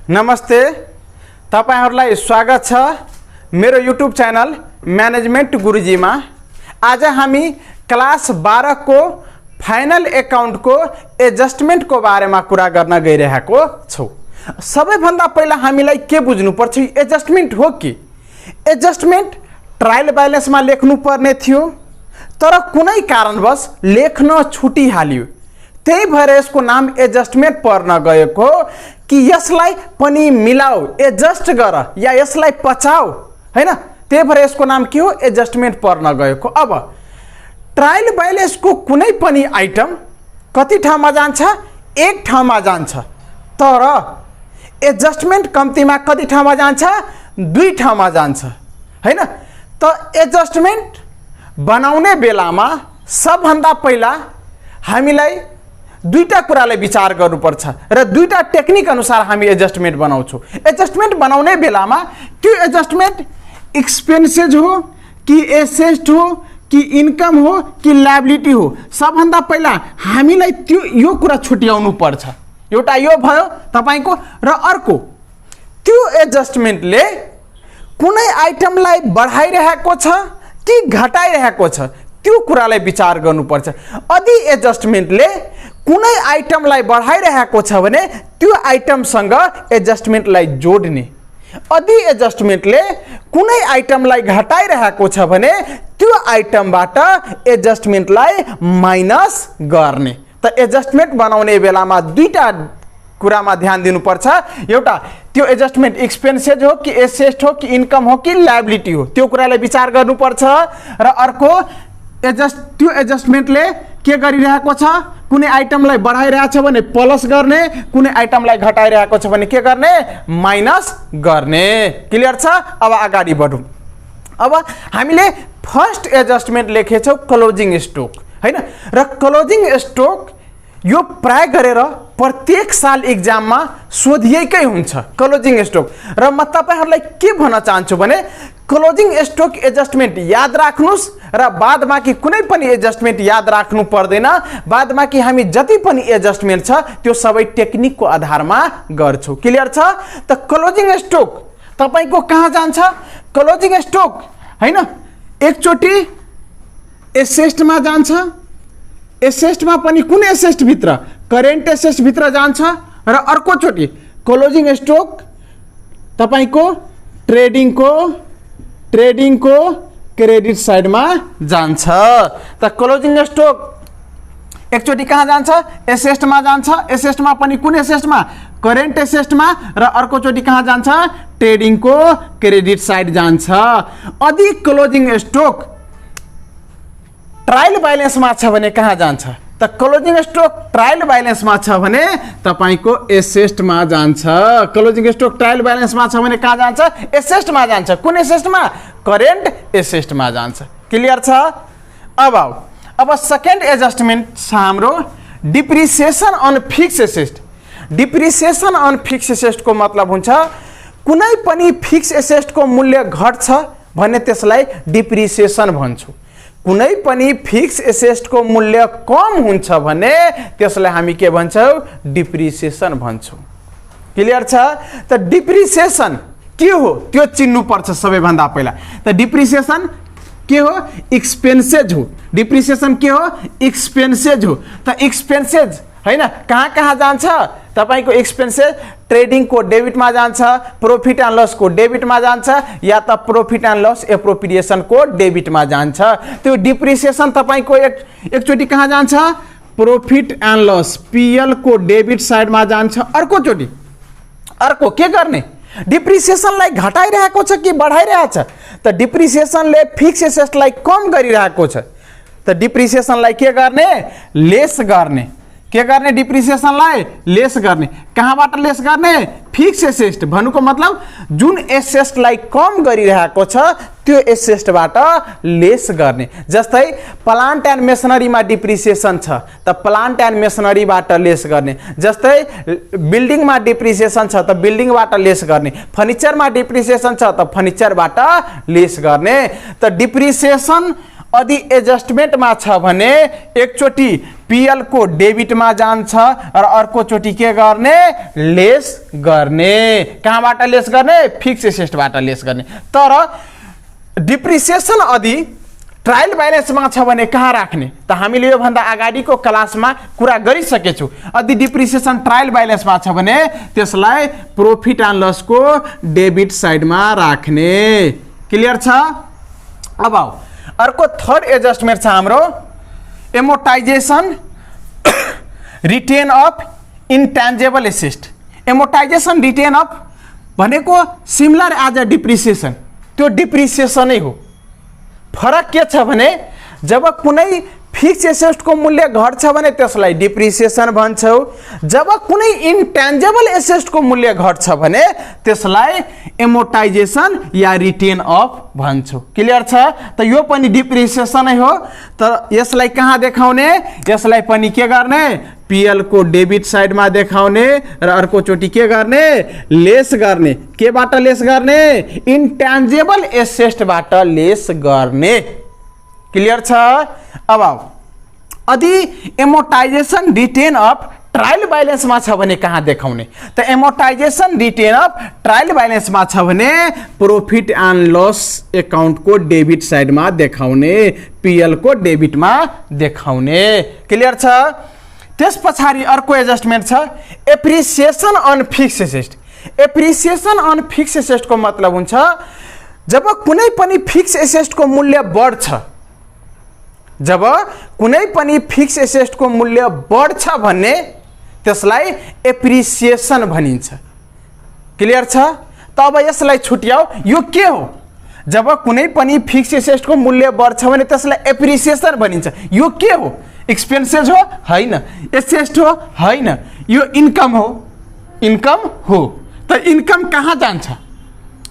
नमस्ते, तपाईहरुलाई स्वागत छ मेरो युट्युब च्यानल म्यानेजमेन्ट गुरुजीमा। आज हामी क्लास 12 को फाइनल अकाउन्ट को एडजस्टमेन्ट को बारेमा कुरा गर्न गइरहेको छौं। सबैभन्दा पहिला हामीलाई के बुझ्नु पर्छ, एडजस्टमेन्ट हो कि एडजस्टमेन्ट ट्रायल ब्यालेन्समा लेख्नु पर्ने थियो, तर कुनै कारणवश लेख्न छुटिहाल्यो। त्यही भएर यसको नाम एडजस्टमेन्ट पर्न गएको कि यसलाई पनि मिलाऊ, एडजस्ट गर या यसलाई पचाऊ, हैन। त्यही भएर यसको नाम के हो, एडजस्टमेन्ट पर्न गएको। अब ट्रायल ब्यालेन्सको कुनै पनि आइटम कति ठाउँमा जान्छ, एक ठाउँमा जान्छ, तर एडजस्टमेन्ट कम्तीमा कति ठाउँमा जान्छ, दुई ठाउँमा जान्छ, हैन। त एडजस्टमेन्ट बनाउने बेलामा सबभन्दा पहिला हामीलाई दुईटा कुरालाई विचार गर्नुपर्छ र दुईटा टेक्निक अनुसार हामी एडजस्टमेन्ट बनाउँछौं। एडजस्टमेन्ट बनाउने बेलामा त्यो एडजस्टमेन्ट एक्सपेन्सेस हो कि एसेट हो कि इन्कम हो कि लायबिलिटी हो, सबभन्दा पहिला हामीलाई त्यो यो कुरा छुट्याउनु पर्छ। एउटा यो भयो तपाईको, र अर्को त्यो एडजस्टमेन्टले कुनै आइटमलाई बढाइरहेको छ कि घटाइरहेको छ, त्यो कुरालाई विचार गर्नुपर्छ। यदि एडजस्टमेन्टले कुनै आइटमलाई बढाइरहेको छ भने त्यो आइटमसँग एडजस्टमेन्टलाई जोड्ने, यदि एडजस्टमेन्टले कुनै आइटमलाई घटाइरहेको छ भने त्यो आइटमबाट एडजस्टमेन्टलाई माइनस गर्ने। त एडजस्टमेन्ट बनाउने बेलामा दुईटा कुरामा ध्यान दिनुपर्छ। एउटा त्यो एडजस्टमेन्ट एक्सपेन्सेस हो कि एसेट हो कि इन्कम हो कि लायबिलिटी हो, त्यो कुरालाई विचार गर्नुपर्छ। र अर्को त्यो एडजस्टमेन्टले के गरिरहेको छ, कुनै आइटमलाई बढाइरहेको छ भने प्लस गर्ने, कुनै आइटमलाई घटाइरहेको छ भने के गर्ने, माइनस गर्ने। क्लियर छ? अब अगाडि बढौं। अब हामीले फर्स्ट एडजस्टमेन्ट लेखेछौं क्लोजिङ स्टक, हैन। र क्लोजिङ स्टक यो प्राय गरेर प्रत्येक साल एक्जाममा सोधिएकै हुन्छ क्लोजिङ स्टक। र म तपाईहरुलाई के भन्न चाहन्छु भने क्लोजिङ स्टक एडजस्टमेन्ट याद राख्नुस् र बादमा कि कुनै पनि एडजस्टमेन्ट याद राख्नु पर्दैन। बादमा कि हामी जति पनि एडजस्टमेन्ट छ त्यो सबै टेक्निकको आधारमा गर्छौं। क्लियर छ? त क्लोजिङ स्टक तपाईको कहाँ जान्छ, क्लोजिङ स्टक, हैन। एकचोटी एसेटमा जान्छ, एसेटमा पनि कुन एसेट भित्र, करेन्ट एसेट भित्र जान्छ, र अर्को चोटी क्लोजिङ स्टक तपाईको ट्रेडिङको क्रेडिट साइडमा जान्छ। त क्लोजिङ स्टक एकचोटी कहाँ जान्छ, एसेटमा जान्छ, एसेटमा पनि कुन एसेटमा, करेन्ट एसेटमा, र अर्को चोटी कहाँ जान्छ, ट्रेडिङको क्रेडिट साइड जान्छ। यदि क्लोजिङ स्टक ट्रायल ब्यालेन्समा छ भने कहाँ जान्छ, त क्लोजिङ स्टक ट्रायल ब्यालेन्समा छ भने तपाईको एसेटमा जान्छ। क्लोजिङ स्टक ट्रायल ब्यालेन्समा छ भने कहाँ जान्छ, एसेटमा जान्छ। कुन एसेटमा, करेन्ट एसेटमा जान्छ। क्लियर छ? अब सेकेन्ड एडजस्टमेन्ट छ हाम्रो depreciation on fix asset. Depreciation on fix asset को मतलब हुन्छ कुनै पनि फिक्स एसेट को मूल्य घट्छ भने त्यसलाई डिप्रिसिएसन भन्छौं। कुनै पनि फिक्स एसेट को मूल्य कम हुन्छ भने त्यसलाई हामी के भन्छौं, डिप्रिसिएसन भन्छौं। क्लियर छ? त डिप्रिसिएसन के हो त्यो चिन्नु पर्छ सबैभन्दा पहिला। त डिप्रिसिएसन के हो, एक्सपेन्सेस हो। डिप्रिसिएसन के हो, एक्सपेन्सेस हो। त एक्सपेन्सेस, हैन, कहाँ कहाँ जान्छ तपाईको एक्सपेन्सेस, ट्रेडिङ को डेबिट में जान्छ, प्रॉफिट एंड लॉस को डेबिट में जान्छ, या त प्रॉफिट एंड लॉस एप्रोप्रिएशन को डेबिट में जान्छ। त्यो डिप्रिसिएसन तपाईको एकचोटी कहाँ जान्छ, प्रॉफिट एंड लॉस पीएल को डेबिट साइड में जान्छ। अर्को चोटी अर्को के गर्ने, डिप्रिसिएसनलाई घटाइरहेको छ कि बढाइरहेको छ, त डिप्रिसिएसनले फिक्स एसेटलाई कम गरिरहेको छ, त डिप्रिसिएसनलाई के गर्ने, लेस गर्ने। के गर्ने, डिप्रिसिएसनलाई लेस गर्ने। कहाँबाट लेस गर्ने, फिक्स एसेट भन्नुको मतलब जुन एसेटलाई कम गरिरहेको छ त्यो एसेटबाट लेस गर्ने। जस्तै प्लान्ट एन्ड मेसनरीमा डिप्रिसिएसन छ त प्लान्ट एन्ड मेसनरीबाट लेस गर्ने। जस्तै बिल्डिङमा डिप्रिसिएसन छ त बिल्डिङबाट लेस गर्ने। फर्निचरमा डिप्रिसिएसन छ त फर्निचरबाट लेस गर्ने। त डिप्रिसिएसन यदि एडजस्टमेन्टमा छ भने एकचोटी पीएल को डेबिटमा जान्छ र अर्कोचोटि के गर्ने लेस गर्ने कहाँबाट लेस गर्ने फिक्स एसेटबाट लेस गर्ने तर डिप्रिसिएसन यदि ट्रायल ब्यालेन्समा छ भने कहाँ राख्ने त हामीले यो भन्दा अगाडिको क्लासमा कुरा गरिसकेछु यदि डिप्रिसिएसन ट्रायल ब्यालेन्समा छ भने त्यसलाई प्रॉफिट एन्ड लस को डेबिट साइडमा राख्ने क्लियर छ अब अर्को थर्ड एडजस्टमेन्ट छ हाम्रो amortisation written off intangible asset amortisation written off भनेको सिमिलर एज अ डिप्रिसिएसन त्यो डिप्रिसिएसन नै हो फरक के छ भने जब कुनै फिक्स एसेट को मूल्य घट्छ भने त्यसलाई डिप्रिसिएसन भन्छौ जब कुनै इन्टेन्जिबल एसेट को मूल्य घट्छ भने त्यसलाई एमोर्टाइजेसन या रिटेन अफ भन्छौ क्लियर छ त यो पनि डिप्रिसिएसन नै हो तर यसलाई कहाँ देखाउने यसलाई पनि के गर्ने पीएल को डेबिट साइडमा देखाउने र अर्कोचोटि के गर्ने लेस गर्ने केबाट लेस गर्ने इन्टेन्जिबल एसेटबाट लेस गर्ने क्लियर छ अब यदि एमोर्टाइजेसन रिटेन अफ ट्रायल बैलेंसमा छ भने कहाँ देखाउने त एमोर्टाइजेसन रिटेन अफ ट्रायल बैलेंसमा छ भने प्रॉफिट एंड लॉस अकाउंट को डेबिट साइडमा देखाउने पीएल को डेबिटमा देखाउने क्लियर छ त्यसपछि अर्को एडजस्टमेन्ट छ appreciation on fix asset appreciation on fix asset को मतलब हुन्छ जब कुनै पनि फिक्स एसेट को मूल्य बढ्छ जब कुनै पनि फिक्स एसेट को मूल्य बढ्छ भन्ने त्यसलाई एप्रिसिएसन भनिन्छ क्लियर छ तब यसलाई छुट्याऊ यो के हो जब कुनै पनि फिक्स एसेट को मूल्य बढ्छ भने त्यसलाई एप्रिसिएसन भनिन्छ यो के हो एक्सपेन्सेस हो हैन एसेट हो हैन यो इन्कम हो त इन्कम कहाँ जान्छ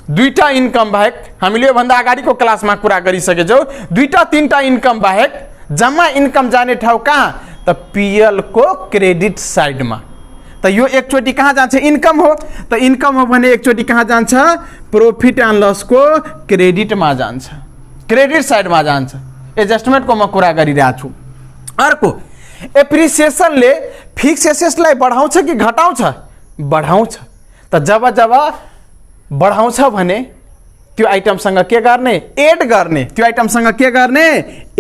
दुईटा इन्कम बाहेक हामीले यो भन्दा अगाडिको क्लासमा कुरा गरिसकेछौं दुईटा तीनटा इन्कम बाहेक जम्मा इन्कम जाने ठाउँ कहाँ त पीएल को क्रेडिट साइडमा त यो एकचोटि कहाँ जान्छ इन्कम हो त इन्कम हो भने एकचोटि कहाँ जान्छ प्रॉफिट एन्ड लस को क्रेडिटमा जान्छ क्रेडिट साइडमा जान्छ एडजस्टमेन्ट को म कुरा गरिरहेको छु अर्को एप्रिसिएसनले फिक्स एसेटलाई बढाउँछ कि घटाउँछ बढाउँछ त जब जब बढाउँछ भने त्यो आइटमसँग के गर्ने एड गर्ने त्यो आइटमसँग के गर्ने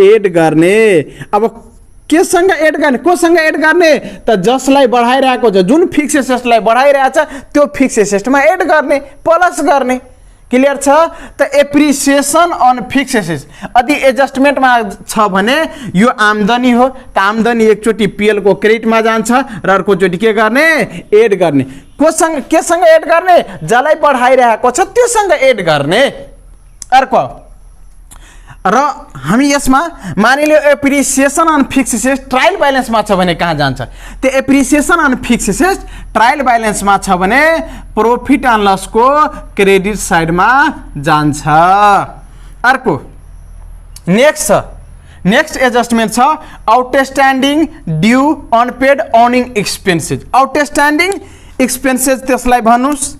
एड गर्ने अब केसँग एड गर्ने कोसँग एड गर्ने त जसलाई बढाइरहेको छ जुन फिक्स एसेटलाई बढाइरहेछ त्यो फिक्स एसेटमा एड गर्ने प्लस गर्ने क्लियर छ त एप्रिसिएसन अन फिक्स एसेट यदि एडजस्टमेन्टमा छ भने यो आम्दानी हो त आम्दानी एकचोटि पीएल को क्रेडिटमा जान्छ र अर्कोचोटि के गर्ने एड गर्ने कोसँग केसँग एड गर्ने जसलाई बढाइरहेको छ त्योसँग एड गर्ने अर्को र हामी यसमा मानिलियो appreciation on fix asset trial बैलेंसमा छ भने कहाँ जान्छ त्यो appreciation on fix asset trial बैलेंसमा छ भने प्रॉफिट एन्ड लस को क्रेडिट साइडमा जान्छ अर्को नेक्स्ट एडजस्टमेन्ट छ outstanding due unpaid earning expenses outstanding expenses त्यसलाई भन्नुस्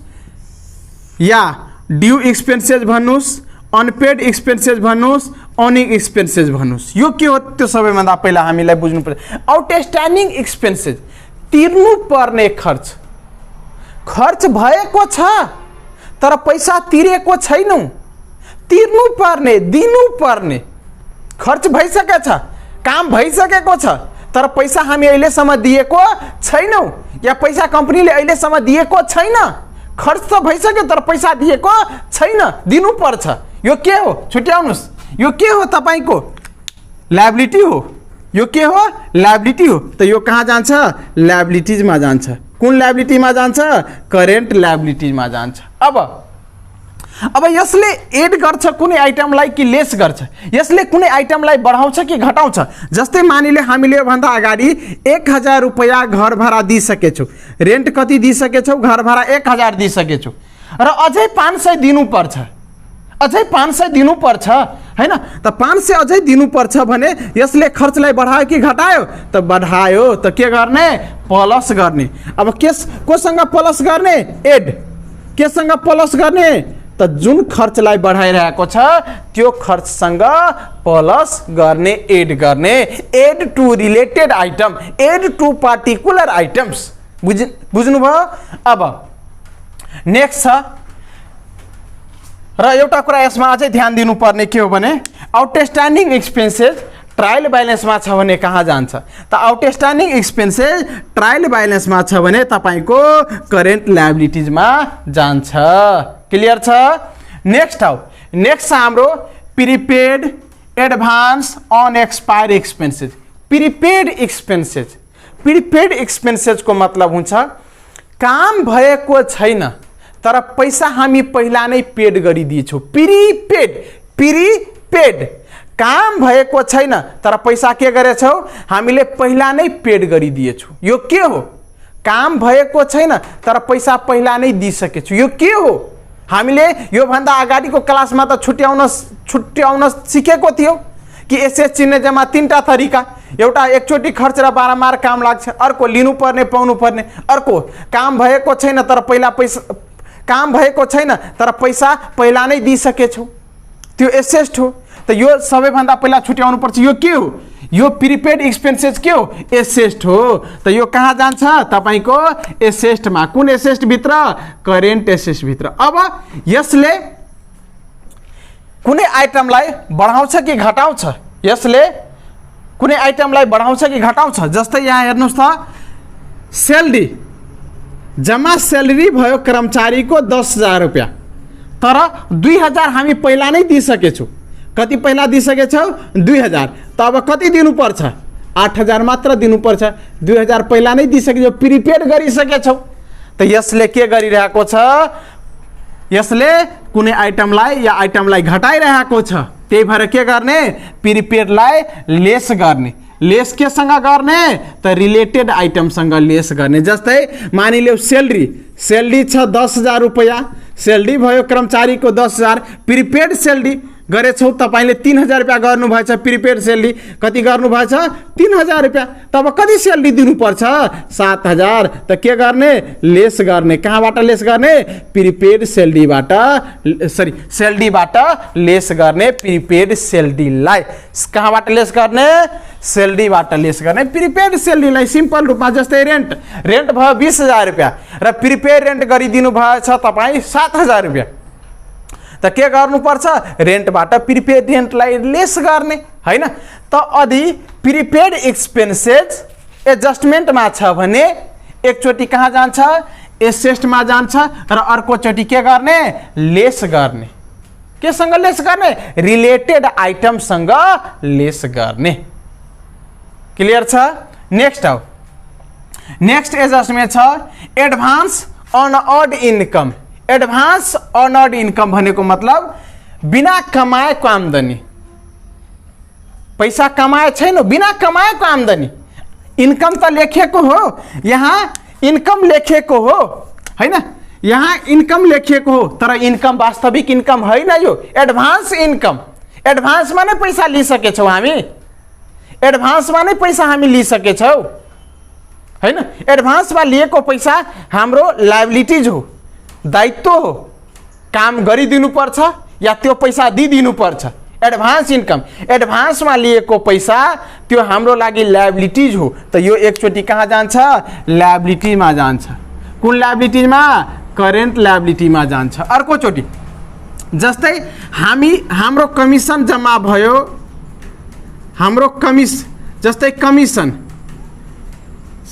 या ड्यू एक्सपेन्सेस भन्नुस् अनपेड एक्सपेन्सेस भन्नुस् अर्निङ एक्सपेन्सेस भन्नुस् यो के हो त्यो सबैभन्दा पहिला हामीलाई बुझ्नु पर्छ आउटस्ट्यान्डिङ एक्सपेन्सेस तिर्नु पर्ने खर्च भएको छ तर पैसा तिरेको छैनौ तिर्नु पर्ने दिनु पर्ने खर्च भइसकेछ काम भइसकेको छ तर पैसा हामी अहिलेसम्म दिएको छैनौ या पैसा कम्पनीले अहिलेसम्म दिएको छैन खर्च त भइसक्यो तर पैसा दिएको छैन दिनु पर्छ यो के हो छुट्याउनुस् यो के हो तपाईको लायबिलिटी हो यो के हो लायबिलिटी हो त यो कहाँ जान्छ लायबिलिटीजमा जान्छ कुन लायबिलिटीमा जान्छ करेन्ट लायबिलिटीमा जान्छ अब यसले एड गर्छ कुनै आइटमलाई कि लेस गर्छ यसले कुनै आइटमलाई बढाउँछ कि घटाउँछ जस्तै मानिले हामीले भन्दा अगाडि 1000 रुपैयाँ घर भाडा दिइसकेछौ रेन्ट कति दिइसकेछौ घर भाडा 1000 दिइसकेछौ र अझै 500 दिनु पर्छ अझै 500 दिनु पर्छ हैन त 500 अझै दिनु पर्छ भने यसले खर्चलाई बढायो कि घटायो त बढायो त के गर्ने प्लस गर्ने अब कोसँग प्लस गर्ने एड केसँग प्लस गर्ने त जुन खर्चलाई बढाइरहेको छ त्यो खर्चसँग प्लस गर्ने, एड गर्ने, add to related item, add to particular items. बुझ्नुभयो? अब नेक्स्ट छ र एउटा कुरा यसमा अझै ध्यान दिनुपर्ने के हो भने आउटस्ट्यान्डिङ एक्सपेन्सेस ट्रायल ब्यालेन्समा छ भने कहाँ जान्छ त आउटस्ट्यान्डिङ एक्सपेन्सेस ट्रायल ब्यालेन्समा छ भने तपाईको करेन्ट लायबिलिटिजमा जान्छ। क्लियर छ? नेक्स्ट छ हाम्रो prepaid advance on expire expenses. Prepaid एक्सपेन्सेसको मतलब हुन्छ काम भएको छैन तर पैसा हामी पहिला नै पेड गरिदिएछौँ। प्रिपेड काम भएको छैन तर पैसा के गरेछौँ हामीले पहिला नै पेड गरिदिएछौँ। यो के हो? काम भएको छैन तर पैसा पहिला नै दिइसकेछु। यो के हो? हामीले यो भन्दा अगाडिको क्लासमा त छुट्याउन सिकेको थियो कि एसएस चिन्ने जम्मा 3टा तरिका। एउटा एकचोटि खर्च र बारम्बार काम लाग्छ, अर्को लिनुपर्ने पाउनु पर्ने, अर्को काम भएको छैन तर पैसा पहिला नै दिइसकेछौँ, त्यो एसेस हो। त यो सबैभन्दा पहिला छुट्याउनु पर्छ। यो के हो? यो प्रिपेड एक्सपेन्सेस के हो? एसेस्ट हो। त यो कहाँ जान्छ तपाईको एसेस्टमा। कुन एसेस्ट भित्र? करेन्ट एसेस्ट भित्र। अब यसले कुनै आइटमलाई बढाउँछ कि घटाउँछ? यसले कुनै आइटमलाई बढाउँछ कि घटाउँछ? जस्तै यहाँ हेर्नुस् त स्यालेरी, जम्मा स्यालेरी भयो कर्मचारीको 10,000 रुपैयाँ तर 2,000 हामी पहिला नै दिइसकेछौँ। कति पहिला दिइसकेछौँ? 2,000। त अब कति दिनुपर्छ? 8,000 मात्र दिनुपर्छ। 2,000 पहिला नै दिइसकेछौँ, प्रिपेड गरिसकेछौँ। त यसले के गरिरहेको छ? यसले कुनै आइटमलाई घटाइरहेको छ। त्यही भएर के गर्ने? प्रिपेडलाई लेस गर्ने। लेस केसँग गर्ने? त रिलेटेड आइटमसँग लेस गर्ने। जस्तै मानिलियो स्यालेरी छ 10,000 रुपैयाँ, स्यालेरी भयो कर्मचारीको 10,000, प्रिपेड स्यालेरी गरेछौँ तपाईले 3,000 रुपैयाँ गर्नुभएछ। प्रिपेड स्यालेरी कति गर्नुभएछ? 3,000 रुपैयाँ। तब कति स्यालेरी दिनुपर्छ? 7,000। त के गर्ने? लेस गर्ने। कहाँबाट लेस गर्ने? प्रिपेड स्यालेरीबाट लेस गर्ने प्रिपेड स्यालेरीलाई। कहाँबाट लेस गर्ने? स्यालेरीबाट लेस गर्ने प्रिपेड स्यालेरीलाई। सिम्पल रूपमा जस्तै रेन्ट भयो 20,000 रुपैयाँ र प्रिपेड रेन्ट गरिदिनु भएछ तपाईँ 7,000 रुपैयाँ। त के गर्नुपर्छ? रेन्टबाट प्रिपेड रेन्टलाई लेस गर्ने, हैन? त यदि प्रिपेड एक्सपेन्सेस एडजस्टमेन्टमा छ भने एकचोटि कहाँ जान्छ? एसेस्टमा जान्छ र अर्कोचोटि के गर्ने? लेस गर्ने। केसँग लेस गर्ने? रिलेटेड आइटमसँग लेस गर्ने। क्लियर छ? नेक्स्ट एडजस्टमेन्ट छ advance on add income. Advance on add income भनेको मतलब बिना कमाएको आम्दानी। पैसा कमाए छैन, बिना कमाएको आम्दानी। इन्कम त लेखेको हो, यहाँ इन्कम लेखेको हो, हैन? यहाँ इन्कम लेखेको हो तर इन्कम वास्तविक इन्कम होइन। यो एडभान्स इन्कम। एडभान्समा नै पैसा लिइसकेछौँ हामी। एडभान्समा नै पैसा हामी लिइसकेछौँ, हैन? एडभान्समा लिएको पैसा हाम्रो लायबिलिटिज हो, दायित्व हो। काम गरिदिनुपर्छ या त्यो पैसा दिइदिनुपर्छ। एडभान्स इन्कम, एडभान्समा लिएको पैसा त्यो हाम्रो लागि लायबिलिटिज हो। त यो एकचोटि कहाँ जान्छ? लायबिलिटीमा जान्छ। कुन लायबिलिटीमा? करेन्ट लायबिलिटीमा जान्छ। अर्कोचोटि जस्तै हाम्रो कमिसन जम्मा भयो, जस्तै कमिसन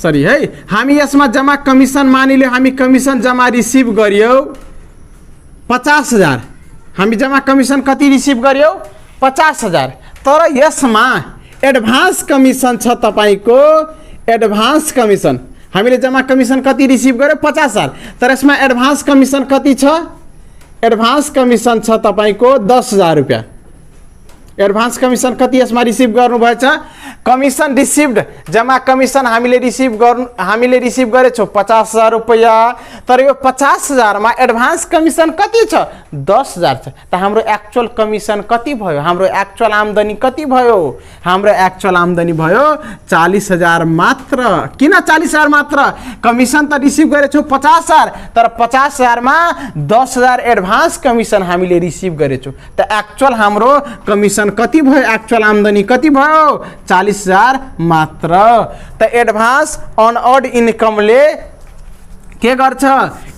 हामी यसमा जम्मा कमिसन मानिलियो हामी कमिसन जम्मा रिसिभ गर्यौँ 50,000। हामी जम्मा कमिसन कति रिसिभ गर्यौँ? 50,000। तर यसमा एडभान्स कमिसन छ तपाईको। एडभान्स कमिसन हामीले जम्मा कमिसन कति रिसिभ गर्यौँ? 50,000। तर यसमा एडभान्स कमिसन कति छ? एडभान्स कमिसन छ तपाईको 10,000 रुपैयाँ। एडभान्स कमिसन कति यसमा रिसिभ गर्नुभएछ? कमिसन रिसिभ्ड जम्मा कमिसन हामीले रिसिभ गरेछौँ 50,000 रुपैयाँ। तर यो 50,000 मा एडभान्स कमिसन कति छ 10,000 छ। त हाम्रो एक्चुअल कमिसन कति भयो, हाम्रो एक्चुअल आम्दानी कति भयो, हाम्रो एक्चुअल आम्दानी भयो 40,000 मात्र। किन 40,000 मात्र? कमिसन त रिसिभ गरेछौ 50,000, तर 50,000 मा 10,000 एडभान्स कमिसन हामीले रिसिभ गरेछौँ। त एक्चुअल हाम्रो कमिसन कति भयो, एक्चुअल आम्दानी कति भयो 40,000 मात्र। त एडभान्स अनअर्ड इन्कमले के गर्छ,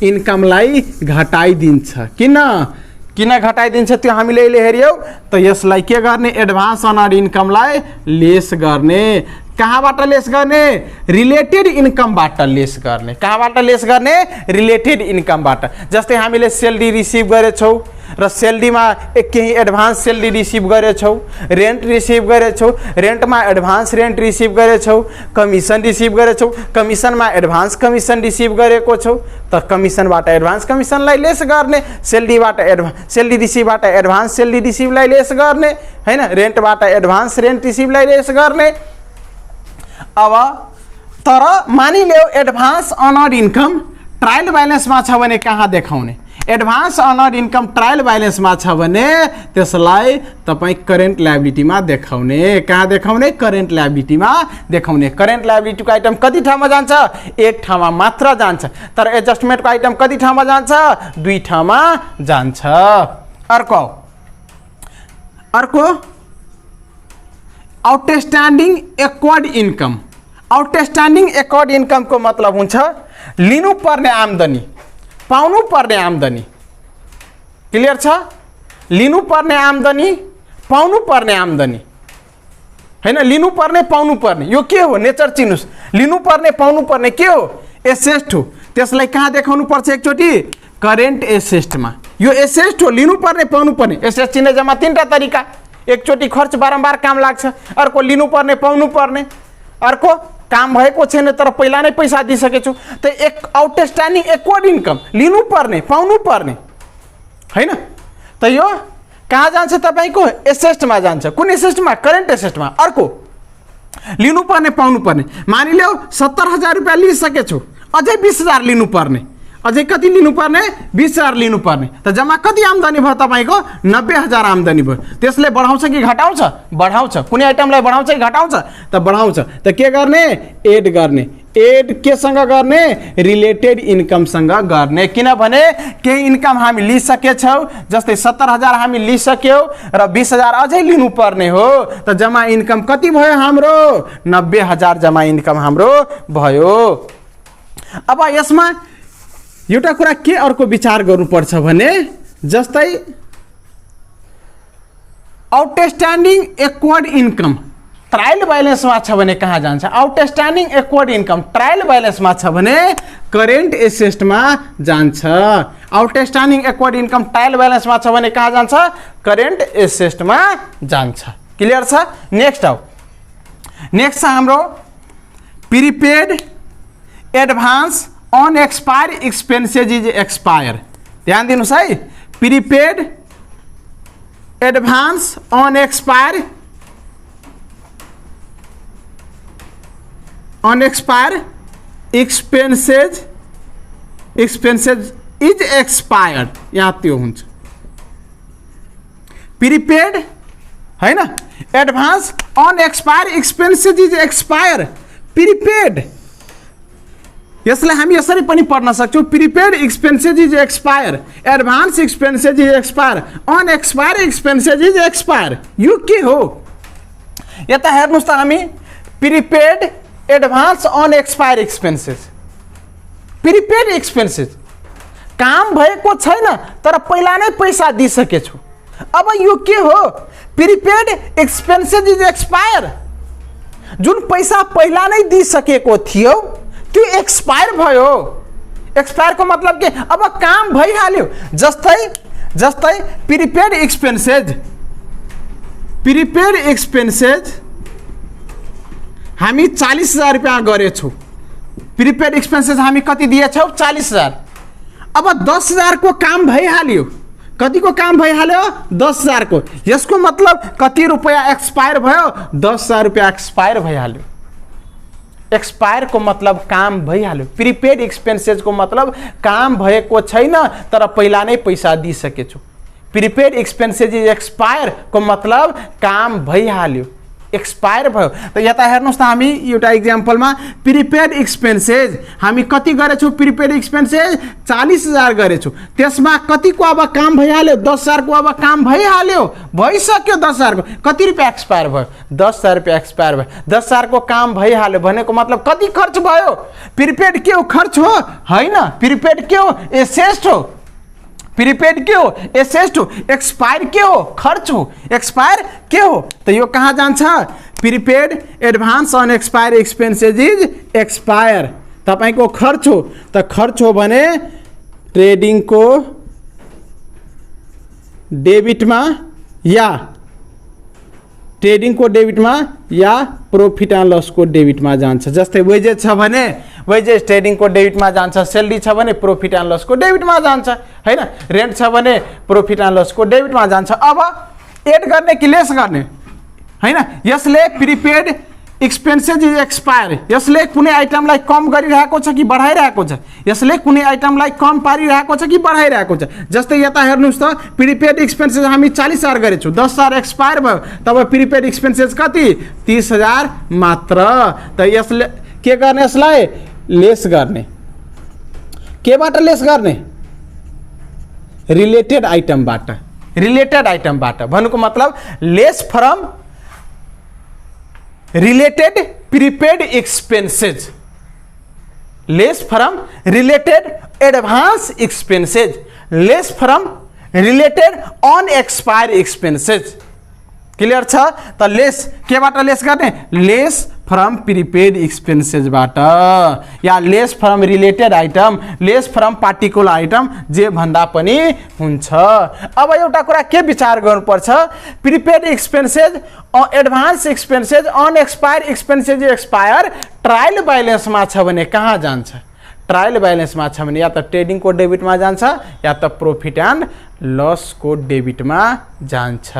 इन्कमलाई घटाइदिन्छ। किन घटाइदिन्छ त्यो हामीले अहिले हेर्यौ। त यसलाई के गर्ने, एडभान्स अनअर्ड इन्कमलाई लेस गर्ने। कहाँबाट लेस गर्ने, रिलेटेड इन्कमबाट लेस गर्ने। कहाँबाट लेस गर्ने, रिलेटेड इन्कमबाट। जस्तै हामीले स्यालेरी रिसिभ गरेछौँ र स्यालेरीमा केही एडभान्स स्यालेरी रिसिभ गरेछौँ, रेन्ट रिसिभ गरेछौँ, रेन्टमा एडभान्स रेन्ट रिसिभ गरेछौँ, कमिसन रिसिभ गरेछौँ, कमिसनमा एडभान्स कमिसन रिसिभ गरेको छौँ। त कमिसनबाट एडभान्स कमिसनलाई लेस गर्ने, स्यालेरीबाट स्यालेरी रिसिभबाट एडभान्स स्यालेरी रिसिभलाई लेस गर्ने, हैन, रेन्टबाट एडभान्स रेन्ट रिसिभलाई लेस गर्ने। अब तर मानिलियो एडभान्स अनअर्ड इन्कम ट्रायल ब्यालेन्समा छ भने कहाँ देखाउने, एडभान्स अनअर्ड इन्कम ट्रायल ब्यालेन्समा छ भने त्यसलाई तपाईँ करेन्ट लायबिलिटीमा देखाउने। कहाँ देखाउने, करेन्ट लायबिलिटीमा देखाउने। करेन्ट लायबिलिटीको आइटम कति ठाउँमा जान्छ, एक ठाउँमा मात्र जान्छ। तर एडजस्टमेन्टको आइटम कति ठाउँमा जान्छ, दुई ठाउँमा जान्छ। अर्को outstanding accrued income. Outstanding accrued इन्कमको मतलब हुन्छ लिनुपर्ने आम्दानी, पाउनुपर्ने आम्दानी। क्लियर छ, लिनुपर्ने आम्दानी, पाउनुपर्ने आम्दानी, हैन, लिनुपर्ने पाउनुपर्ने। यो के हो, नेचर चिन्नुस्। लिनुपर्ने पाउनुपर्ने के हो, एसेस्ट हो। त्यसलाई कहाँ देखाउनु पर्छ, एकचोटि करेन्ट एसेस्टमा। यो एसेस्ट हो, लिनुपर्ने पाउनुपर्ने। एसेस्ट चिन्ने जम्मा तीनटा तरिका, एकचोटि खर्च बारम्बार काम लाग्छ, अर्को लिनुपर्ने पाउनुपर्ने, अर्को काम भएको छैन तर पहिला नै पैसा दिइसकेछु। त एक आउटस्ट्यान्डिङ एक्वर्ड इन्कम, लिनुपर्ने पाउनुपर्ने, हैन। त यो कहाँ जान्छ, तपाईँको एसेस्टमा जान्छ। कुन एसेस्टमा, करेन्ट एसेस्टमा। अर्को लिनुपर्ने पाउनुपर्ने, मानिलियो 70,000 रुपियाँ लिइसकेछु, अझै 20,000 लिनुपर्ने, अझै कति लिनुपर्ने, 20,000 लिनुपर्ने। त जम्मा कति आम्दानी भयो तपाईको, 90,000 आम्दानी भयो। त्यसले बढाउँछ कि घटाउँछ, बढाउँछ। कुनै आइटमलाई बढाउँछ कि घटाउँछ, त बढाउँछ। त के गर्ने, एड गर्ने। एड केसँग गर्ने, रिलेटेड इन्कमसँग गर्ने। किनभने केही इन्कम हामी लिइसकेछौँ, जस्तै 70,000 हामी लिइसक्यौँ र 20,000 अझै लिनुपर्ने हो। त जम्मा इन्कम कति भयो हाम्रो, 90,000 जम्मा इन्कम हाम्रो भयो। अब यसमा एउटा कुरा के अर्को विचार गर्नुपर्छ भने, जस्तै आउटस्ट्यान्डिङ एक्वर्ड इन्कम ट्रायल ब्यालेन्समा छ भने कहाँ जान्छ, आउटस्ट्यान्डिङ एक्वर्ड इन्कम ट्रायल ब्यालेन्समा छ भने करेन्ट एसेस्टमा जान्छ। आउटस्ट्यान्डिङ एक्वर्ड इन्कम ट्रायल ब्यालेन्समा छ भने कहाँ जान्छ, करेन्ट एसेस्टमा जान्छ। क्लियर छ। नेक्स्ट आऊ, नेक्स्ट छ हाम्रो prepaid advance on expire expenses is expire. ध्यान दिनुस् है, prepaid advance on expire expenses is expired. यहाँ त्यो हुन्छ प्रिपेड, हैन, advance on expire expenses is expire. Prepaid यसलाई हामी यसरी पनि पढ्न सक्छौँ, prepaid expenses is expire, advance expenses is expire, unexpire expenses is expire. यो के हो, यता हेर्नुस् त, हामी prepaid advance unexpire expenses. Prepaid expenses काम भएको छैन तर पहिला नै पैसा दिइसकेछु। अब यो के हो, प्रिपेड एक्सपेंसेज इज एक्सपायर। जुन पैसा पहिला नै दिइसकेको थियो त्यो एक्सपायर भयो। एक्सपायर को मतलब के, अब काम भइहाल्यो। जस्तै प्रिपेड एक्सपेंसेज हामी 40,000 रुपियाँ गरेछौँ। प्रिपेड एक्सपेंसेज हामी कति दिएछौँ, 40,000। अब 10,000 को काम भइहाल्यो। कति को काम भइहाल्यो, 10,000 को। यसको मतलब कति रुपैयाँ एक्सपायर भयो, 10,000 रुपियाँ एक्सपायर भइहाल्यो। एक्सपायर को मतलब काम भइहाल्यो। प्रिपेड एक्सपेन्सेस को मतलब काम भएको छैन तर पहिला नै पैसा दिइसकेछु। प्रिपेड एक्सपेन्सेस इज एक्सपायर को मतलब काम भइहाल्यो, एक्सपायर भयो। त यता हेर्नुस् त हामी एउटा इक्जाम्पलमा प्रिपेड एक्सपेन्सेस हामी कति गरेछौँ? Prepaid expenses 40,000 गरेछौँ। त्यसमा कतिको अब काम भइहाल्यो? 10,000 को अब काम भइहाल्यो, भइसक्यो। 10,000 को कति रुपियाँ एक्सपायर भयो? 10,000 रुपियाँ एक्सपायर भयो। 10,000 को काम भइहाल्यो भनेको मतलब कति खर्च भयो? प्रिपेड के हो? खर्च हो होइन। प्रिपेड के हो? एसेस्ट हो। प्रिपेड के हो? एसेस्ट हो। एक्सपायर के हो? खर्च हो। एक्सपायर के हो? तो यो कहाँ जान्छ? Prepaid advance on expire expenses is expire. तपाईको खर्च हो। त खर्च हो भने ट्रेडिङ को डेबिटमा या ट्रेडिङ को डेबिटमा या प्रॉफिट एन्ड लस को डेबिटमा जान्छ। जस्तै वेजेस छ भने वेजेस ट्रेडिङ को डेबिटमा जान्छ, सैलरी छ भने प्रॉफिट एन्ड लस को डेबिटमा जान्छ हैन, रेन्ट छ भने प्रॉफिट एन्ड लस को डेबिटमा जान्छ। अब एड गर्ने कि लेस गर्ने हैन? यसले प्रिपेड एक्सपेन्सेस इज एक्सपायर, यसले कुनै आइटमलाई कम गरिरहेको छ कि बढाइरहेको छ? यसले कुनै आइटमलाई कम पारिरहेको छ कि बढाइरहेको छ? जस्तै यता हेर्नुस् त प्रिपेड एक्सपेन्सेस हामी 40,000 गरेछौँ, 10,000 एक्सपायर भयो। तब प्रिपेड एक्सपेन्सेस कति? 30,000 मात्र। त यसले के गर्ने? यसलाई लेस गर्ने। केबाट लेस गर्ने? रिलेटेड आइटमबाट। रिलेटेड आइटमबाट भन्नुको मतलब less from related prepaid expenses, less from related advance expenses, less from related unexpired expenses. Clear छ? त लेस केबाट लेस गर्ने? लेस फ्रम प्रिपेड एक्सपेन्सेसबाट या less from related item, less from particular item, जे भन्दा पनि हुन्छ। अब एउटा कुरा के विचार गर्नुपर्छ? Prepaid expenses, advance expenses, unexpired expenses expired trial ब्यालेन्समा छ भने कहाँ जान्छ? ट्रायल ब्यालेन्समा छ भने या त ट्रेडिङ को डेबिटमा जान्छ या त प्रॉफिट एन्ड लस को डेबिटमा जान्छ।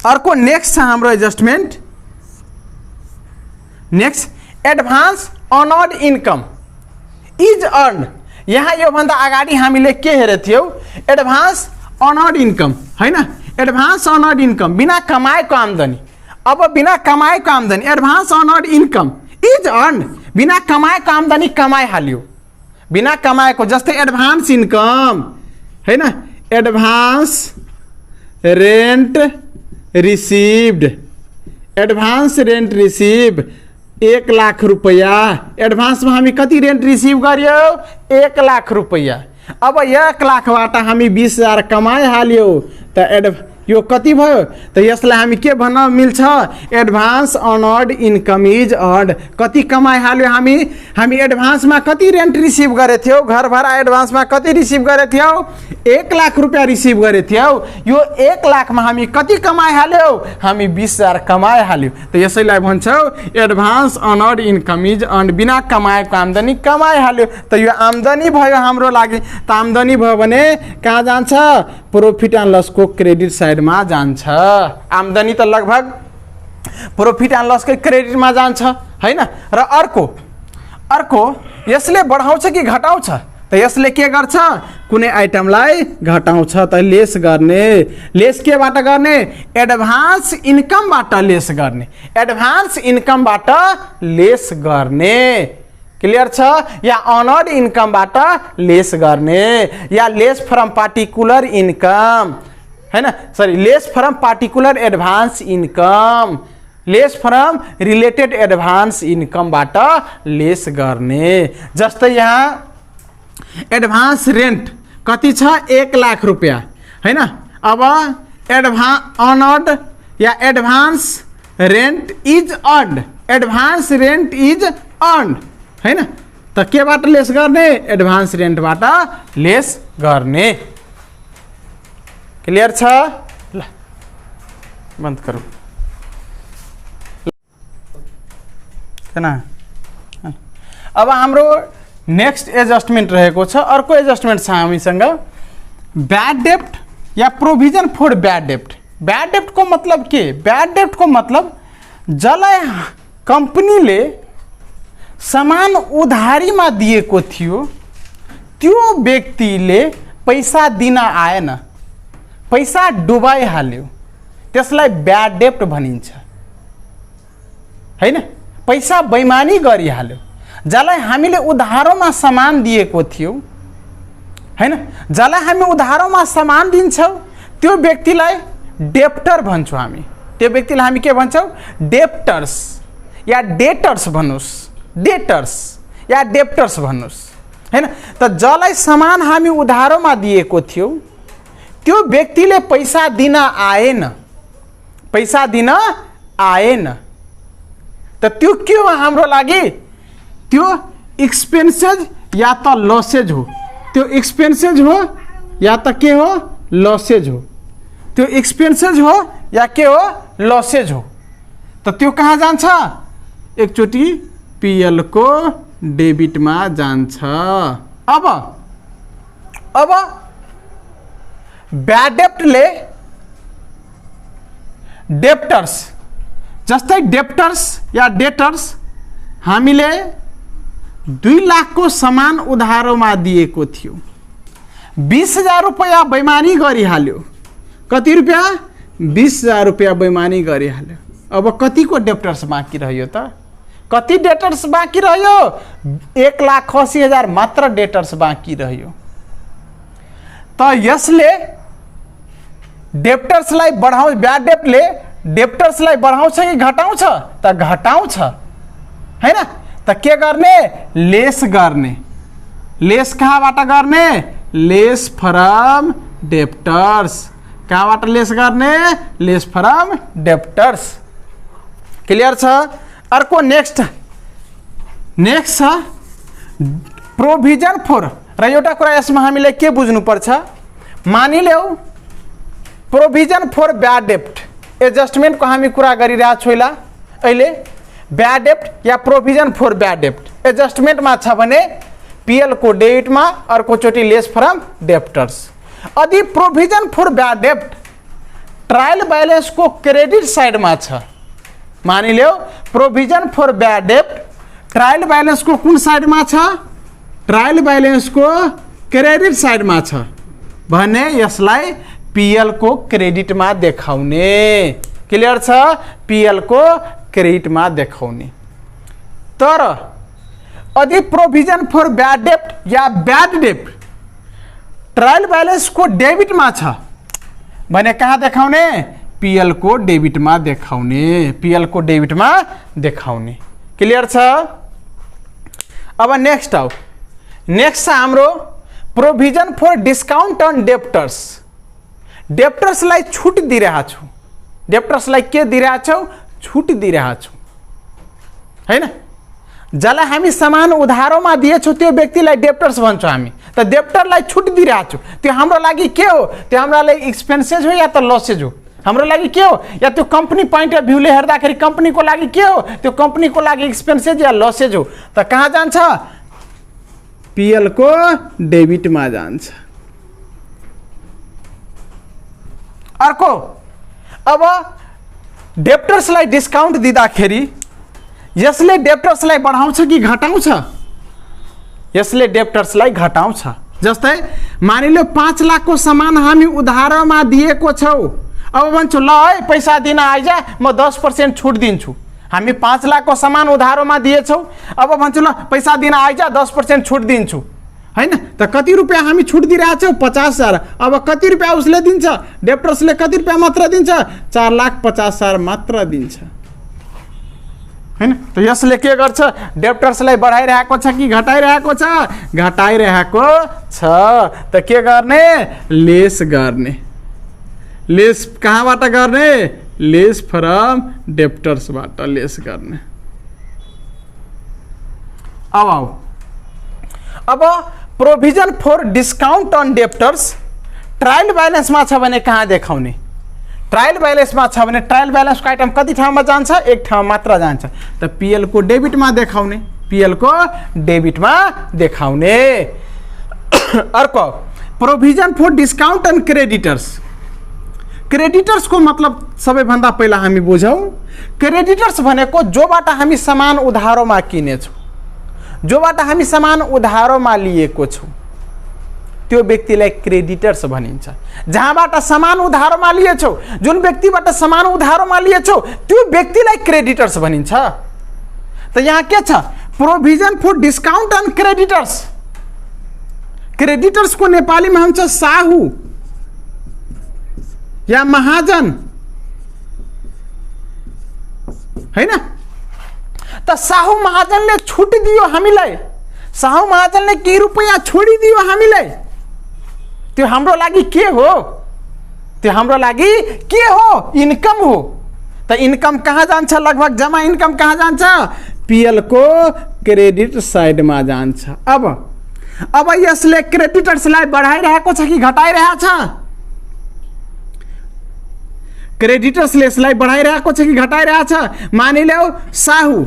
अर्को नेक्स्ट छ हाम्रो adjustment. Next advance earned income is earn. यहाँ यो भन्दा अगाडि हामीले के हेरेको थियौ? एडभान्स अर्नड इन्कम हैन? एडभान्स अर्नड इन्कम बिना कमाएको आम्दानी। अब बिना कमाएको आम्दानी advance earned income is earn, बिना कमाएको आम्दानी कमाइहाल्यो। बिना कमाएको जस्तै एडभान्स इन्कम हैन, advance rent received, advance rent receive 1 lakh रुपैयाँ। एडभान्समा हामी कति रेन्ट रिसिभ गर्यो? 1 लाख रुपैयाँ। अब 1 लाखबाट हामी 20,000 कमाइहाल्यो। त यो कति भयो? त यसलाई हामी के भन्न मिल्छ? Advance earned income is earn. कति कमाइहाल्यो हामी? हामी एडभान्समा कति रेन्ट रिसिभ गरे थियौ? घर भाडा एडभान्समा कति रिसिभ गरे थियौ? 1 लाख रुपियाँ रिसिभ गरे थियौ। यो 1 लाखमा हामी कति कमाइहाल्यौ? हामी 20,000 कमाइहाल्यो। त यसैलाई भन्छौ advance earned income is earn. बिना कमाएको आम्दानी कमाइहाल्यो। त यो आम्दानी भयो हाम्रो लागि। त आम्दानी भयो भने कहाँ जान्छ? प्रॉफिट एन्ड लस को क्रेडिट साइडमा जान्छ। आम्दानी त लगभग प्रॉफिट एन्ड लस को क्रेडिटमा जान्छ हैन? र अर्को यसले बढाउँछ कि घटाउँछ? त यसले के गर्छ? कुनै आइटमलाई घटाउँछ। त लेस गर्ने। लेस केबाट गर्ने? एडभान्स इन्कमबाट लेस गर्ने। एडभान्स इन्कमबाट लेस गर्ने। क्लियर छ? या अर्नड इन्कमबाट लेस गर्ने या लेस फ्रम पार्टिकुलर इन्कम हैन, sorry less from particular advance income, less from related advance इन्कमबाट लेस गर्ने। जस्तै यहाँ एडभान्स रेन्ट कति छ? 1 लाख रुपियाँ हैन? अब earned yeah advance rent is earned, advance rent is earned हैन? त केबाट लेस गर्ने? एडभान्स रेन्टबाट लेस गर्ने। क्लियर छ? ल बन्द गरौँ। हैन? अब हाम्रो नेक्स्ट एडजस्टमेन्ट रहेको छ। अर्को एडजस्टमेन्ट छ हामीसँग ब्याड डेब्ट या प्रोभिजन फर ब्याड डेब्ट। ब्याड डेब्ट को मतलब के? ब्याड डेब्ट को मतलब जसलाई कम्पनीले सामान उधारीमा दिएको थियो त्यो व्यक्तिले पैसा दिन आएन, पैसा डुबाइहाल्यो, त्यसलाई ब्याड डेब्ट भनिन्छ हैन। पैसा बेइमानी गरिहाल्यो, जसलाई हामीले उधारोमा सामान दिएको थियो हैन, जसलाई हामी उधारोमा सामान दिन्छौँ त्यो व्यक्तिलाई डेप्टर भन्छौँ हामी। त्यो व्यक्तिलाई हामी के भन्छौँ? डेप्टर्स या डेटर्स भन्नुस्, डेटर्स या डेप्टर्स भन्नुस् हैन। त जसलाई सामान हामी उधारोमा दिएको थियो त्यो व्यक्तिले पैसा दिन आएन, पैसा दिन आएन, त त्यो के हो हाम्रो लागि? त्यो एक्सपेन्सेज या त लसेज हो। त्यो एक्सपेन्सेज हो या त के हो? लसेज हो। त्यो एक्सपेन्सेज हो या के हो? लसेज हो। त त्यो कहाँ जान्छ? एकचोटि पीएल को डेबिट में जान्छ। अब ब्याड डेप्टले डेप्टर्स, जस्तै डेप्टर्स या डेटर्स हामीले 2 लाख को सामान उधारोमा दिएको थियो, 20,000 रुपैयाँ बेइमानी गरिहाल्यो। कति रुपैयाँ? 20,000 रुपैयाँ बेइमानी गरिहाल्यो। अब कति को डेप्टर्स बाँकी रह्यो त? कति डेटर्स बाँकी रह्यो? 1,80,000 मात्र डेटर्स बाँकी रह्यो। त यसले डेप्टर्सलाई बढाउँछ, ब्याड डेप्टले डेप्टर्सलाई बढाउँछ कि घटाउँछ? त घटाउँछ हैन। त के गर्ने? लेस गर्ने। लेस कहाँबाट गर्ने? Less from debtors. कहाँबाट लेस गर्ने? Less from debtors. क्लियर छ? अर्को नेक्स्ट छ प्रोभिजन फर। र एउटा कुरा यसमा हामीले के बुझ्नुपर्छ? मानिलेऊ प्रोभिजन फर ब्याड डेप्ट एडजस्टमेन्ट को हामी कुरा गरिरहेको छौँ ल अहिले। ब्याड डेप्ट या प्रोभिजन फर ब्याड डेप्ट एडजस्टमेंट में छ भने पीएल को डेबिट में, अर्को चोटी लेस फ्रम डेप्टर्स। यदि प्रोभिजन फर ब्याड डेप्ट ट्रायल बैलेंस को क्रेडिट साइड में छ, मानिलियो प्रोभिजन फर ब्याड डेप्ट ट्रायल बैलेंस को कुन साइड में छ? ट्रायल बैलेंस को क्रेडिट साइड में छ भने यसलाई पीएल को क्रेडिट में देखाउने। क्लियर छ? पीएल को क्रेडिट में देखाउने। तर यदि प्रोभिजन फर ब्याड डेप्ट या ब्याड डेप्ट ट्रायल बैलेंस को डेबिट में छ भने कहाँ देखाउने? पीएल को डेबिट में देखाउने। पीएल को डेबिट में देखाउने। क्लियर छ? अब नेक्स्ट आओ। नेक्स्ट हाम्रो provision for discount on debtors. डेप्टर्सलाई छूट दिइरहेको छु। डेप्टर्सलाई के दिइरहेको छौ? छूट दिइरहेको छु हैन। जसलाई हामी सामान उधारोमा दिएछौँ त्यो व्यक्तिलाई डेप्टर्स भन्छौँ हामी। त डेप्टरलाई छूट दिइरहेको छु, त्यो हाम्रो लागि के हो? त्यो हाम्रो लागि एक्सपेन्सेज हो या त लसेज हो? हाम्रो लागि के हो? या त्यो कंपनी पॉइंट अफ भ्यूले हेर्दाखेरि कंपनी को लागि के हो? त्यो कंपनी को लागि एक्सपेन्सेज या लसेज हो? त कहाँ जान्छ? पीएल को डेबिट में जान्छ। अर्को अब डेप्टर्सलाई डिस्काउंट दिँदाखेरि यसले डेप्टर्सलाई बढाउँछ कि घटाउँछ? यसले डेप्टर्सलाई घटाउँछ। जस्तै मानिलो 5 लाख को सामान हामी उधारमा दिएको छौ, अब भन्छु ल है पैसा दिन आइज म 10% छुट दिन्छु। हामी 5 लाख को सामान उधारोमा दिएछौ, अब भन्छु ल पैसा दिन आइज 10% छुट दिन्छु हैन। त कति रुपैयाँ हामी छुट दिइरहेको छौ? 50,000। अब कति रुपैयाँ उसले दिन्छ? डेप्टर्सले कति रुपैयाँ मात्र दिन्छ? 4,50,000 मात्र दिन्छ हैन। त यसले के गर्छ? डेप्टर्सलाई बढाइरहेको छ कि घटाइरहेको छ? घटाइरहेको छ। त के गर्ने? लेस गर्ने। लेस कहाँबाट गर्ने? लेस फ्रम डेप्टर्सबाट लेस गर्ने। अब आओ, अब provision for discount on debtors trial balance में छ भने कहाँ देखाउने? ट्रायल बैलेंस में छ भने ट्रायल बैलेंस को आइटम कति ठाउँमा जान्छ? एक ठाउँ मात्र जान्छ। त पीएल को डेबिट में देखाउने। पीएल को डेबिट में देखाउने। अर्को provision for discount on creditors. Creditors को मतलब सबैभन्दा पहिला हामी बुझौँ। क्रेडिटर्स भनेको जोबाट हामी सामान उधारोमा किनेछौँ जोबाट हामी सामान उधारोमा लिएको छौँ त्यो व्यक्तिलाई क्रेडिटर्स भनिन्छ। जहाँबाट सामान उधारोमा लिएछौ, जुन व्यक्तिबाट सामान उधारोमा लिएछौ त्यो व्यक्तिलाई क्रेडिटर्स भनिन्छ। त यहाँ के छ? Provision for discount on creditors. Creditors को नेपालीमा हुन्छ साहु या महाजन, हैन? त साहु महाजनले छुट दियो हामीलाई, साहु महाजनले केही रुपैयाँ छोडिदियो हामीलाई, त्यो हाम्रो लागि के हो? त्यो हाम्रो लागि के हो? इन्कम हो। त इन्कम कहाँ जान्छ? लगभग जम्मा इन्कम कहाँ जान्छ? पीएल को क्रेडिट साइडमा जान्छ। अब यसले क्रेडिटर्सलाई बढाइरहेको छ कि घटाइरहेको छ? क्रेडिटर्सले यसलाई बढाइरहेको छ कि घटाइरहेको छ? मानिलिऊ साहु,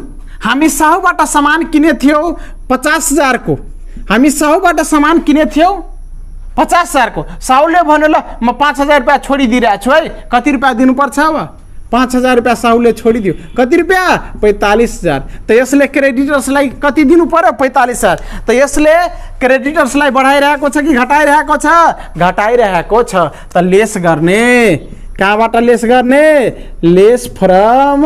हामी साहुबाट सामान किने थियौ 50,000 को, हामी साहुबाट सामान किने थियौ 50,000 को। साहुले भन्यो ल म 5,000 रुपियाँ छोडिदिइरहेको छु है, कति रुपियाँ दिनुपर्छ? अब 5,000 रुपियाँ साहुले छोडिदियो, कति रुपियाँ? 45,000। त यसले क्रेडिटर्सलाई कति दिनु पर्यो? 45,000। त यसले क्रेडिटर्सलाई बढाइरहेको छ कि घटाइरहेको छ? घटाइरहेको छ। त लेस गर्ने, कहाँबाट लेस गर्ने? लेस फ्रम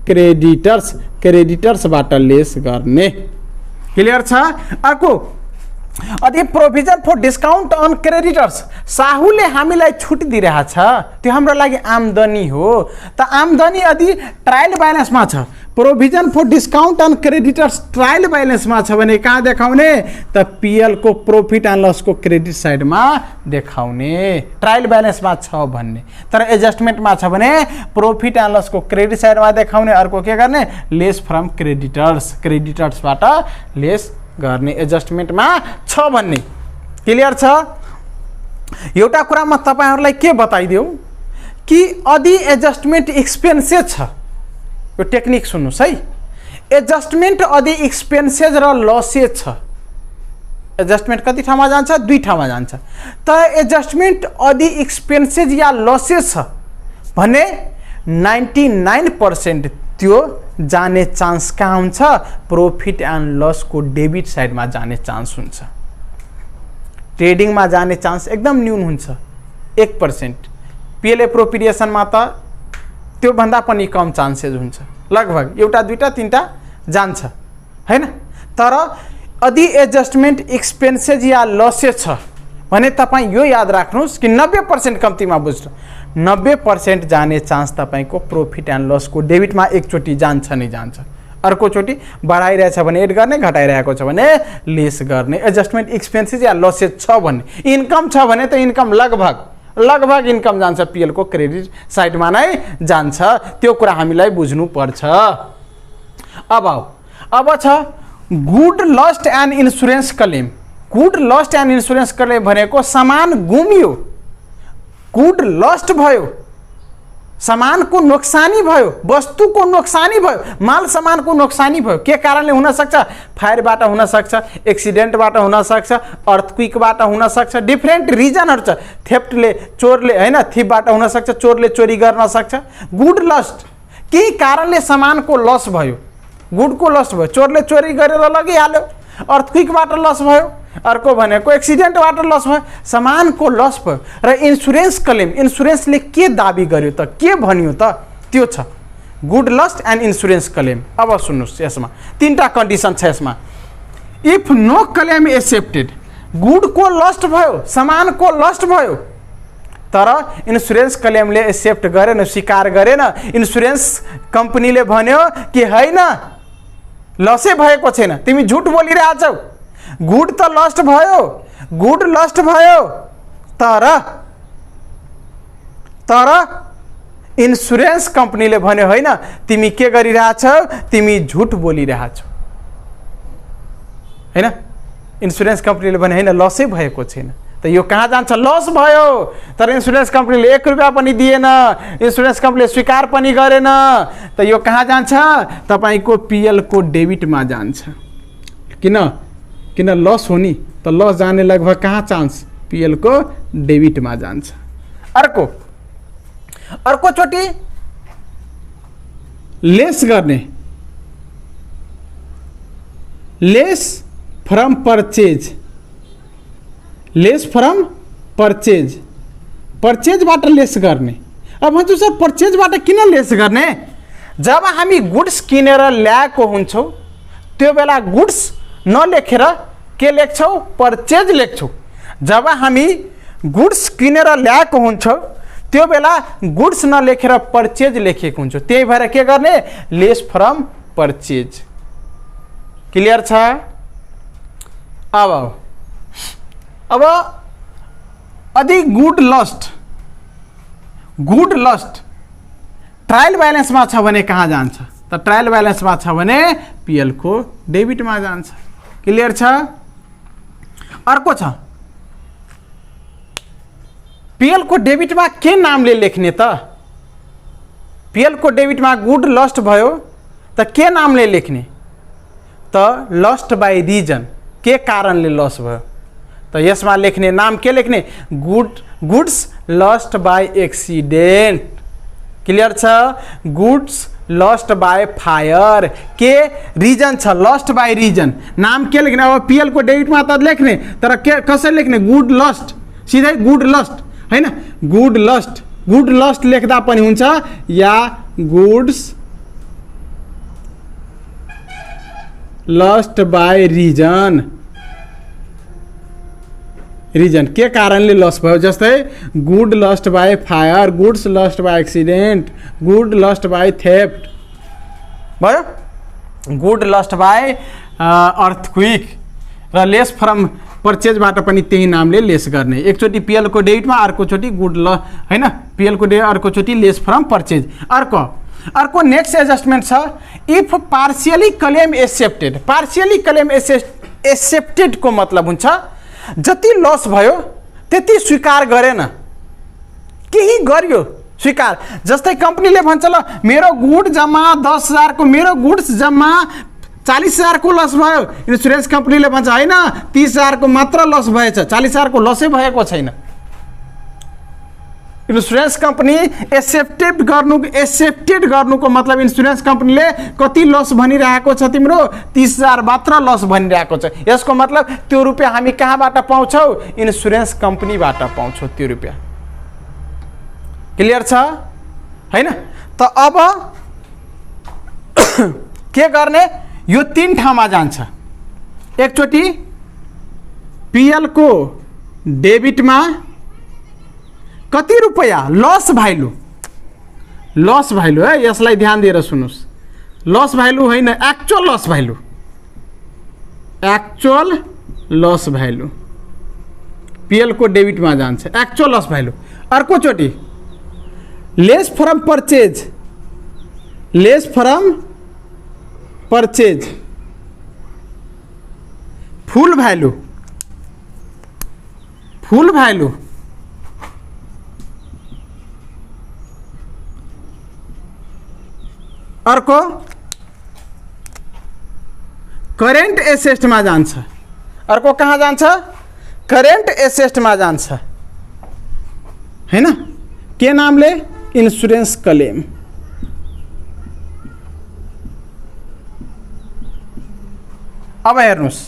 क्रेडिटर्स, क्रेडिटर्सबाट लेस गर्ने। क्लियर छ? अर्को अझै provision for discount on creditors. साहुले हामीलाई छुट दिइरहेछ, त्यो हाम्रो लागि आम्दानी हो। त आम्दानी यदि ट्रायल ब्यालेन्समा छ, provision for discount on creditors trial ब्यालेन्समा छ भने कहाँ देखाउने? त पीएल को प्रॉफिट एन्ड लस को क्रेडिट साइडमा देखाउने, ट्रायल ब्यालेन्समा छ भन्ने। तर एडजस्टमेन्टमा छ भने प्रॉफिट एन्ड लस को क्रेडिट साइडमा देखाउने। अर्को के गर्ने? लेस फ्रम क्रेडिटर्स, क्रेडिटर्सबाट लेस गर्ने, एडजस्टमेन्टमा छ भन्ने। क्लियर छ? एउटा कुरा म तपाईहरुलाई के बताइदिऊ कि यदि एडजस्टमेन्ट एक्सपेन्सेस छ, यो टेक्निक सुन्नुस् है। एडजस्टमेन्ट यदि एक्सपेन्सेस र लसेस छ, एडजस्टमेन्ट कति ठाउँमा जान्छ? 2 ठाउँमा जान्छ। त एडजस्टमेन्ट यदि एक्सपेन्सेस या लसेस छ भने 99% त्यो जाने चान्स कहाँ हुन्छ? प्रॉफिट एन्ड लस को डेबिट साइडमा जाने चान्स हुन्छ। ट्रेडिङमा जाने चान्स एकदम न्यून हुन्छ, 1%। पीएल एप्रोप्रिएसनमा त त्यो भन्दा पनि कम चान्सेस हुन्छ, लगभग एउटा दुईटा तीनटा जान्छ, हैन? तर यदि एडजस्टमेन्ट एक्सपेन्सेस या लसेस छ भने तपाईं यो याद राख्नुस् कि 90% कम्तीमा बुझ्नु, 90% जाने चान्स तपाईको प्रॉफिट एन्ड लस को डेबिटमा एकचोटी जान्छ नै जान्छ। अर्को चोटी बढाइरहेछ भने एड गर्ने, घटाइरहेको छ भने लेस गर्ने। एडजस्टमेन्ट एक्सपेन्सेस या लसेस छ भने, इन्कम छ भने त इन्कम लगभग इन्कम जान्छ पीएल को क्रेडिट साइडमा नै जान्छ। त्यो कुरा हामीलाई बुझ्नु पर्छ। अब छ good lost and insurance claim. Good lost and insurance claim भनेको सामान गुमियो, गुड लस्ट भयो, सामानको नोक्सानी भयो, वस्तुको नोक्सानी भयो, माल सामानको नोक्सानी भयो। के कारणले हुन सक्छ? फायरबाट हुन सक्छ, एक्सिडेन्टबाट हुन सक्छ, अर्थक्विकबाट हुन सक्छ, डिफरेन्ट रिजनहरु छ। थेफ्टले, चोरले, हैन, थिफबाट हुन सक्छ, चोरले चोरी गर्न सक्छ। गुड लस्ट, केही कारणले सामानको लस भयो, गुडको लस भयो, चोरले चोरी गरेर लगिहाल्यो, अर्थक्विकबाट लस भयो, अर्को भनेको एक्सिडेन्टबाट लस भयो, सामानको लस भयो। र इन्स्योरेन्स क्लेम, इन्स्योरेन्सले के दाबी गर्यो त, के भन्यो त? त्यो छ good lost and insurance claim. अब सुन्नुस्, यसमा 3टा कन्डिसन छ यसमा। इफ नो क्लेम एक्सेप्टेड, गुडको लस्ट भयो, सामानको लस्ट भयो, तर इन्स्योरेन्स क्लेमले एक्सेप्ट गरेन, स्वीकार गरेन। इन्स्योरेन्स कम्पनीले भन्यो कि हैन, लसै भएको छैन, तिमी झुट बोलिरहेछौ, गुड त लस्ट भयो, गुड लस्ट भयो, तर इन्स्योरेन्स कम्पनीले भन्यो हैन, तिमी के गरिरहेछौ, तिमी झुट बोलिरहेछौ, हैन? इन्स्योरेन्स कम्पनीले भन्यो हैन, लसै भएको छैन। त यो कहाँ जान्छ? लस भयो। तर इन्स्योरेन्स कम्पनीले 1 रुपैयाँ पनि दिएन, इन्स्योरेन्स कम्पनीले स्वीकार पनि गरेन। त यो कहाँ जान्छ? तपाईको पीएल को डेबिटमा जान्छ। किन लस हो नि, त लस जाने लगभग कहाँ चान्स? पीएल को डेबिटमा जान्छ। अर्को चोटी लेस गर्ने, less from purchase, less from purchase, परचेजबाट लेस गर्ने। अब भन्छु सर परचेजबाट किन लेस गर्ने? जब हामी गुड्स किनेर ल्याएको हुन्छौँ त्यो बेला गुड्स नलेखेर के लेख्छौँ? परचेज लेख्छौँ। जब हामी गुड्स किनेर ल्याएको हुन्छौँ त्यो बेला गुड्स नलेखेर परचेज लेखेको हुन्छ, त्यही भएर के गर्ने? Less from purchase. क्लियर छ? अब अधिक good lost, good lost trial ब्यालेन्समा छ भने कहाँ जान्छ? त ट्रायल ब्यालेन्समा छ भने पिएल को डेबिटमा जान्छ। क्लियर छ? अर्को छ पिएल को डेबिटमा के नामले लेख्ने त? पिएल को डेबिटमा गुड लस्ट भयो त के नामले लेख्ने त? लस्ट बाई रिजन, के कारणले लस भयो त यसमा लेख्ने नाम के लेख्ने? Goods lost by accident. Clear छ? गुड्स लस्ट बाई फायर, के रिजन छ? Lost by reason. नाम के लेख्ने? अब पिएल को डेबिटमा त लेख्ने, तर के कसरी लेख्ने? गुड लस्ट, सिधै गुड लस्ट हैन? गुड लस्ट, गुड लस्ट लेख्दा पनि हुन्छ या goods lost by reason, reason के कारणले लस भयो। जस्तै good lost by fire, goods lost by accident, good lost by theft भयो, गुड लस्ट बाई अर्थक्विक। र लेस फ्रम परचेजबाट पनि त्यही नामले लेस गर्ने। एकचोटि पिएल को डेबिटमा, अर्कोचोटि गुड ल हैन, पिएल को डेबिट, अर्कोचोटि लेस फ्रम परचेज। अर्को नेक्स्ट एडजस्टमेन्ट छ if partially claim accepted. Partially claim accepted को मतलब हुन्छ जति लस भयो त्यति स्वीकार गरेन, केही गर्यो स्वीकार। जस्तै कम्पनीले भन्छ ल मेरो गुड जम्मा 10,000 को, मेरो गुड्स जम्मा 40,000 को लस भयो। इन्सुरेन्स कम्पनीले भन्छ हैन 30,000 को मात्र लस भएछ, 40,000 को लसै भएको छैन। इन्सुरेन्स कंपनी एक्सेप्टेड गर्नुको मतलब इन्सुरेन्स कंपनीले कति लस भनिरहेको छ? तिम्रो 30,000 मात्र लस भनिरहेको छ। यसको मतलब त्यो रुपैयाँ हामी कहाँबाट पाउँछौ? इन्सुरेन्स कंपनीबाट पाउँछौ त्यो रुपैयाँ। क्लियर छ हैन? त अब के गर्ने? यो 3 ठाउँमा जान्छ। एकचोटि पिएल को डेबिटमा कति रुपैयाँ? लस भ्यालु, लस भ्यालु है, यसलाई ध्यान दिएर सुन्नुस्। लस भ्यालु होइन, actual loss value, actual loss value PL को डेबिटमा जान्छ, एक्चुअल लस भ्यालु। अर्कोचोटि less from purchase, less from purchase full value, full value. अर्को करेन्ट एसेटमा जान्छ। अर्को कहाँ जान्छ? करेन्ट एसेटमा जान्छ हैन? के नामले? Insurance claim. अब हेर्नुस्,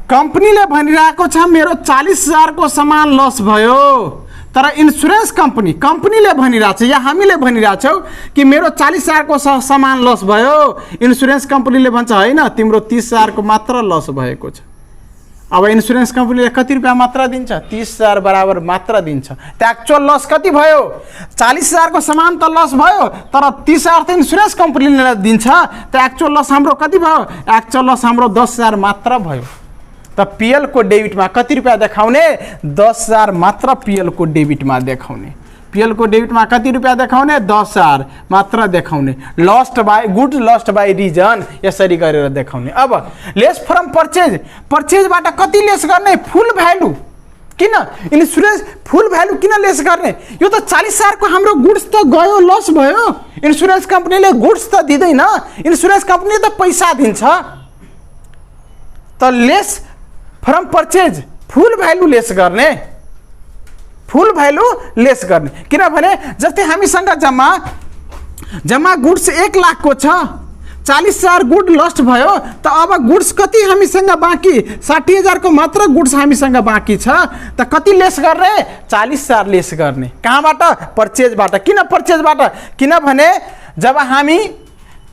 कम्पनीले भनिरहेको छ मेरो 40,000 को सामान लस भयो, तर इन्सुरेन्स कंपनीले भनिरहेको छ या हामीले भनिरहेछौ कि मेरो 40,000 को सामान लस भयो। इन्सुरेन्स कंपनीले भन्छ हैन तिम्रो 30,000 को मात्र लस भएको छ। अब इन्सुरेन्स कंपनीले कति रुपैयाँ मात्र दिन्छ? 30,000 बराबर मात्र दिन्छ। त एक्चुअल लस कति भयो? 40,000 को सामान त लस भयो, तर 30,000 त इन्सुरेन्स कंपनीले दिन्छ। त एक्चुअल लस हाम्रो कति भयो? एक्चुअल लस हाम्रो 10,000 मात्र भयो। त पिएल को डेबिटमा कति रुपैयाँ देखाउने? 10,000 मात्र पिएल को डेबिटमा देखाउने। पिएल को डेबिटमा कति रुपैयाँ देखाउने? 10,000 मात्र देखाउने। Lost by good lost by reason यसरी गरेर देखाउने। अब लेस फ्रम परचेज, परचेजबाट कति लेस गर्ने? फुल भ्यालु। किन इन्सुरेन्स फुल भ्यालु किन लेस गर्ने? यो त 40,000 को हाम्रो गुड्स त गयो, लस भयो। इन्सुरेन्स कंपनीले गुड्स त दिँदैन, इन्सुरेन्स कंपनीले त पैसा दिन्छ। त lace from purchase full value lace गर्ने, फुल भ्यालु लेस गर्ने। किनभने जस्तै हामीसँग जम्मा गुड्स 1 लाख को छ, 40,000 गुड लस्ट भयो त अब गुड्स कति हामीसँग बाँकी 60,000 को मात्र गुड्स हामीसँग बाँकी छ त कति लेस गर्ने 40,000 लेस गर्ने कहाँबाट पर्चेजबाट किन पर्चेजबाट किनभने जब हामी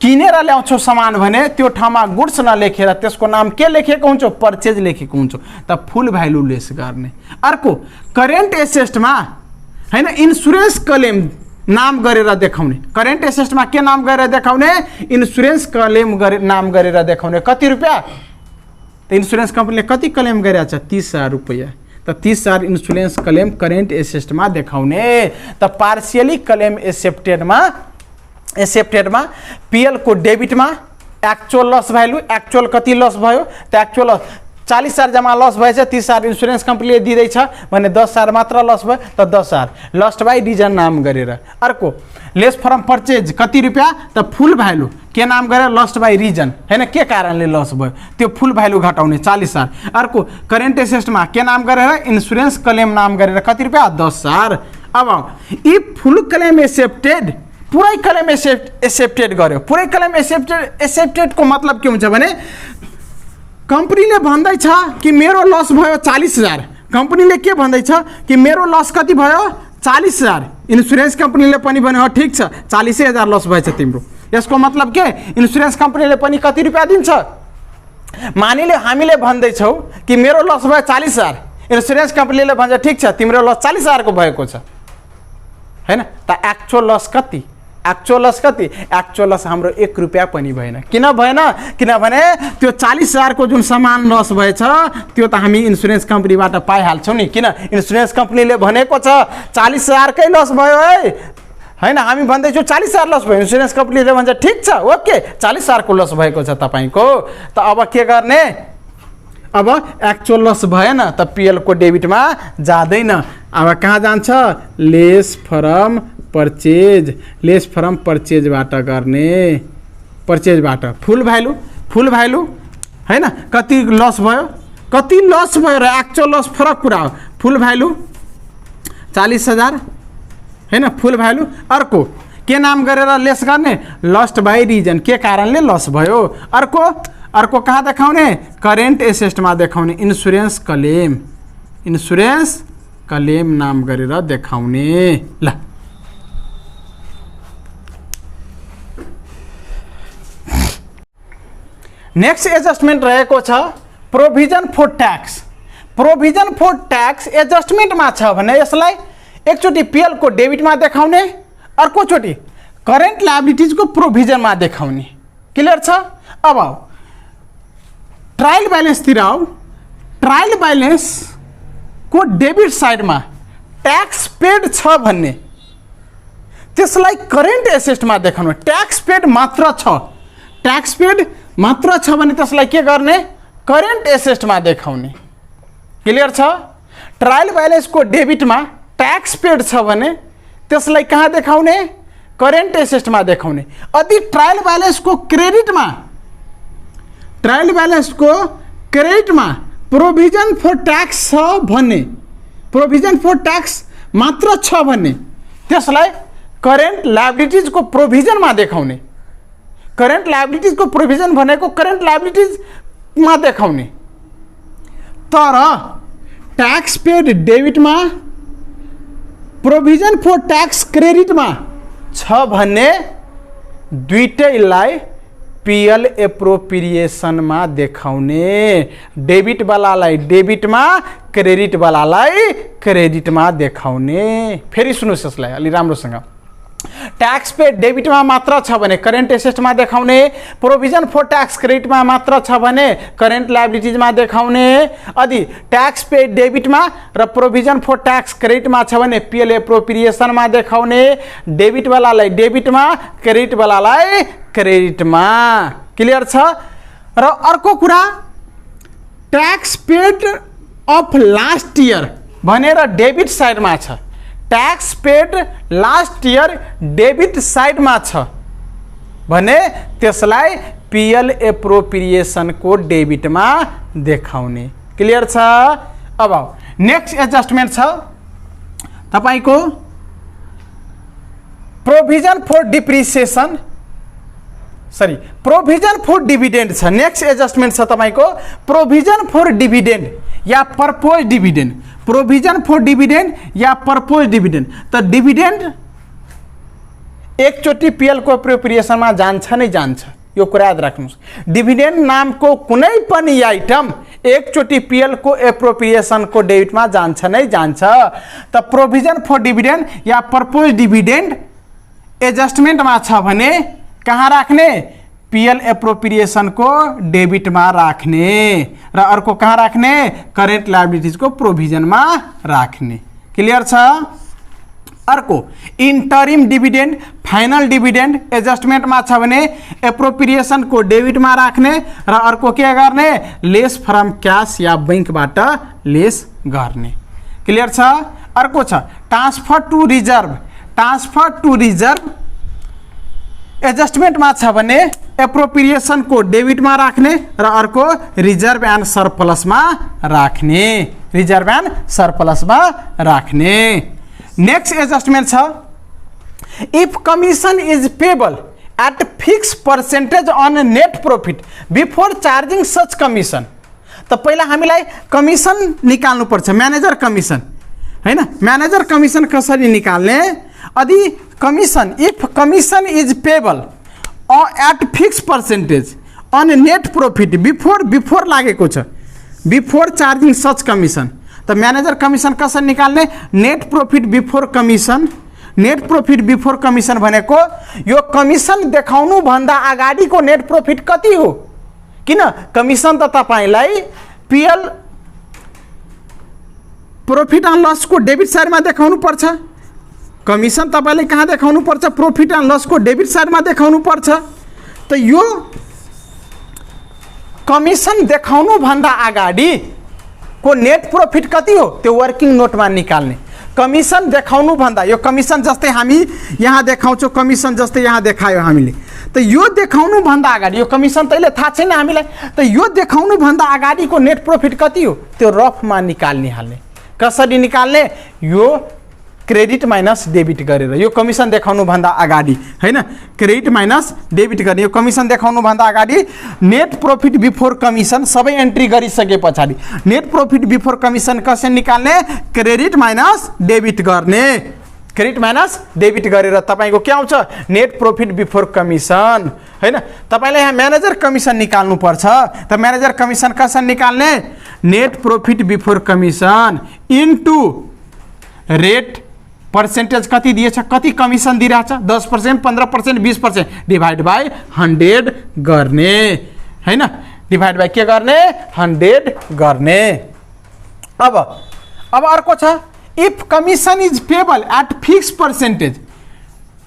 किनेर ल्याउँछौँ सामान भने त्यो ठाउँमा गुड्स नलेखेर त्यसको नाम के लेखेको हुन्छ पर्चेज लेखेको हुन्छ त फुल भ्यालु लेस गर्ने अर्को करेन्ट एसेटमा हैन इन्सुरेन्स क्लेम नाम गरेर देखाउने करेन्ट एसेटमा के नाम गरेर देखाउने इन्सुरेन्स क्लेम नाम गरेर देखाउने कति रुपैयाँ त इन्सुरेन्स कम्पनीले कति क्लेम गरेको छ 30,000 रुपैयाँ त 30,000 इन्सुरेन्स क्लेम करेन्ट एसेटमा देखाउने त पार्शियली क्लेम एक्सेप्टेडमा पीएल को डेबिटमा एक्चुअल लस भ्यालु एक्चुअल कति लस भयो त एक्चुअल 40,000 जम्मा लस भएछ 30,000 इन्सुरेन्स कम्पनीले दिँदैछ भने 10,000 मात्र लस भयो त 10,000 लस्ट बाई रिजन नाम गरेर अर्को लेस फ्रम पर्चेज कति रुपैयाँ त फुल भ्यालु के नाम गरेर लस्ट बाई रिजन हैन के कारणले लस भयो त्यो फुल भ्यालु घटाउने 40,000 अर्को करेन्ट एसेटमा के नाम गरेर इन्सुरेन्स क्लेम नाम गरेर कति रुपैयाँ 10,000 अब इफ फुल क्लेम एक्सेप्टेड पुरै क्लेम एक्सेप्टेड गर्यो पुरै क्लेम एक्सेप्टेडको मतलब के हुन्छ भने कम्पनीले भन्दैछ कि मेरो लस भयो 40,000 कम्पनीले के भन्दैछ कि मेरो लस कति भयो 40,000 इन्सुरेन्स कम्पनीले पनि भन्यो ठिक छ 40,000 लस भएछ तिम्रो यसको मतलब के इन्सुरेन्स कम्पनीले पनि कति रुपैयाँ दिन्छ मानिले हामीले भन्दैछौँ कि मेरो लस भयो 40,000 इन्सुरेन्स कम्पनीले भन्छ ठिक छ तिम्रो लस 40,000 को भएको छ हैन त एक्चुअल लस कति एक्चुअल लस कति एक्चुअल लस हाम्रो 1 रुपैयाँ पनि भएन किन भएन किनभने त्यो 40,000 को जुन सामान लस भएछ त्यो त हामी इन्सुरेन्स कम्पनीबाट पाइहाल्छौँ नि किन इन्सुरेन्स कम्पनीले भनेको छ 40,000 कै लस भयो है हैन हामी भन्दैछौँ 40,000 लस भयो इन्सुरेन्स कम्पनीले भन्छ ठिक छ ओके 40,000 को लस भएको छ तपाईको त अब के गर्ने अब एक्चुअल लस भएन त पीएल को डेबिटमा जाँदैन अब कहाँ जान्छ लेस फ्रम पर्चेजबाट गर्ने पर्चेजबाट फुल भ्यालु हैन कति लस भयो र एक्चुअल लस फरक कुरा हो फुल भ्यालु 40,000 हैन फुल भ्यालु अर्को के नाम गरेर लेस गर्ने लस्ट बाई रिजन के कारणले लस भयो अर्को कहाँ देखाउने करेन्ट एसेटमा देखाउने इन्सुरेन्स क्लेम नाम गरेर देखाउने ल नेक्स्ट एडजस्टमेन्ट रहेको छ प्रोभिजन फर ट्याक्स एडजस्टमेन्टमा छ भने यसलाई एकचोटि पीएल को डेबिटमा देखाउने अर्कोचोटि करेन्ट लायबिलिटिजको प्रोभिजनमा देखाउने क्लियर छ अब ट्रायल ब्यालेन्सतिर आऊ ट्रायल ब्यालेन्स को डेबिट साइडमा ट्याक्स पेड छ भन्ने त्यसलाई करेन्ट एसेटमा देखाउनु ट्याक्स पेड मात्र छ भने त्यसलाई के गर्ने करेन्ट एसेटमा देखाउने क्लियर छ ट्रायल ब्यालेन्स को डेबिटमा ट्याक्स पेड छ भने त्यसलाई कहाँ देखाउने करेन्ट एसेटमा देखाउने यदि ट्रायल ब्यालेन्स को क्रेडिटमा प्रोभिजन फर ट्याक्स छ भन्ने प्रोभिजन फर ट्याक्स मात्र छ भन्ने त्यसलाई करेन्ट लायबिलिटिज को प्रोभिजनमा देखाउने करेन्ट लायबिलिटिज को प्रोभिजन भनेको करेन्ट लायबिलिटिज मा देखाउने तर ट्याक्स पेड डेबिटमा प्रोभिजन फर ट्याक्स क्रेडिटमा छ भन्ने दुईटैलाई पीएल एप्रोप्रिएसनमा देखाउने डेबिट वालालाई डेबिटमा क्रेडिट वालालाई क्रेडिटमा देखाउने फेरि सुन्नुस् यसलाई अलि राम्रोसँग ट्याक्स पेड डेबिटमा मात्र छ भने करेन्ट एसेटमा देखाउने प्रोभिजन फर ट्याक्स क्रेडिटमा मात्र छ भने करेन्ट लायबिलिटिजमा देखाउने यदि ट्याक्स पेड डेबिटमा र प्रोभिजन फर ट्याक्स क्रेडिटमा छ भने पीएल एप्रोप्रिएसनमा देखाउने डेबिट वालालाई डेबिटमा क्रेडिट वालालाई क्रेडिटमा क्लियर छ र अर्को कुरा tax paid of last year भनेर डेबिट साइडमा छ tax paid last year debit साइडमा छ भने त्यसलाई पीएल एप्रोप्रिएसन को डेबिटमा देखाउने क्लियर छ अब नेक्स्ट एडजस्टमेन्ट छ तपाईको प्रोभिजन फर डिप्रिसिएसन सरी प्रोभिजन फर डिभिडेन्ड छ। नेक्स्ट एडजस्टमेन्ट छ तपाईको प्रोभिजन फर डिभिडेन्ड या purpose dividend. Provision for dividend या पर्पोज डिभिडेन्ड। त डिभिडेन्ड एकचोटि पीएल को एप्रोप्रिएसनमा जान्छ नै जान्छ, यो कुरा याद राख्नुस्। डिभिडेन्ड नामको कुनै पनि आइटम एकचोटि पीएल को एप्रोप्रिएसन को डेबिटमा जान्छ नै जान्छ। त प्रोभिजन फर डिभिडेन्ड या पर्पोज डिभिडेन्ड एडजस्टमेन्टमा छ भने कहाँ राख्ने? पीएल एप्रोप्रिएसन को डेबिटमा राख्ने र अर्को कहाँ राख्ने? करेन्ट लायबिलिटीज को प्रोभिजनमा राख्ने। क्लियर छ? अर्को इंटरिम डिविडेंड फाइनल डिविडेंड एडजस्टमेंटमा छ भने एप्रोप्रिएसन को डेबिटमा राख्ने र अर्को के गर्ने? लेस फ्रम क्याश या बैंकबाट लेस गर्ने। क्लियर छ? अर्को छ transfer to reserve. Transfer to reserve एडजस्टमेंटमा छ भने एप्रोप्रिएसन को डेबिटमा राख्ने र अर्को रिजर्भ एन्ड सरप्लसमा राख्ने। रिजर्भ एन्ड सरप्लसमा राख्ने। नेक्स्ट एडजस्टमेंट छ if commission is payable at fix percentage on net profit before charging such commission. त पहिला हामीलाई कमिशन निकाल्नु पर्छ, म्यानेजर कमिशन हैन। म्यानेजर कमिशन कसरी निकाल्ने? यदि commission if commission is payable at fix percentage on net profit before लागेको छ, बिफोर चार्जिंग सच कमिशन। त म्यानेजर कमिशन कसरी निकाल्ने? Net profit before commission. Net profit before commission भनेको यो कमिशन देखाउनु भन्दा अगाडिको नेट प्रॉफिट कति हो? किन कमिशन त तपाईलाई पीएल प्रॉफिट एन्ड लस को डेबिट साइडमा देखाउनु पर्छ। कमिशन तपाईले कहाँ देखाउनु पर्छ? प्रॉफिट एन्ड लस को डेबिट साइडमा देखाउनु पर्छ। त यो कमिशन देखाउनु भन्दा अगाडि को नेट प्रॉफिट कति हो त्यो वर्किङ नोटमा निकाल्ने। कमिशन देखाउनु भन्दा यो कमिशन जस्तै हामी यहाँ देखाउँछौँ, कमिशन जस्तै यहाँ देखायो हामीले। त यो देखाउनु भन्दा अगाडि यो कमिशन तैले थाहा छैन हामीलाई, त यो देखाउनु भन्दा अगाडिको नेट प्रॉफिट कति हो त्यो रफमा निकाल्ने हाल्ने। कसरी निकाल्ने? यो क्रेडिट माइनस डेबिट गरेर। यो कमिशन देखाउनु भन्दा अगाडि हैन, क्रेडिट माइनस डेबिट गर्ने। यो कमिशन देखाउनु भन्दा अगाडि नेट प्रॉफिट बिफोर कमिशन सबै एन्ट्री गरिसके पछाडि नेट प्रॉफिट बिफोर कमिशन कसरी निकाल्ने? क्रेडिट माइनस डेबिट गर्ने। क्रेडिट माइनस डेबिट गरेर तपाईको के आउँछ? नेट प्रॉफिट बिफोर कमिशन हैन। तपाईले यहाँ म्यानेजर कमिशन निकाल्नु पर्छ। त म्यानेजर कमिशन कसरी निकाल्ने? Net profit before commission into rate percentage कति दिएछ, कति कमिशन दिइरहेछ, 10%, 15%, 20% डिवाइड बाई 100 गर्ने हैन। डिवाइड बाई के गर्ने? 100 गर्ने। अब अर्को छ if commission is payable at fix percentage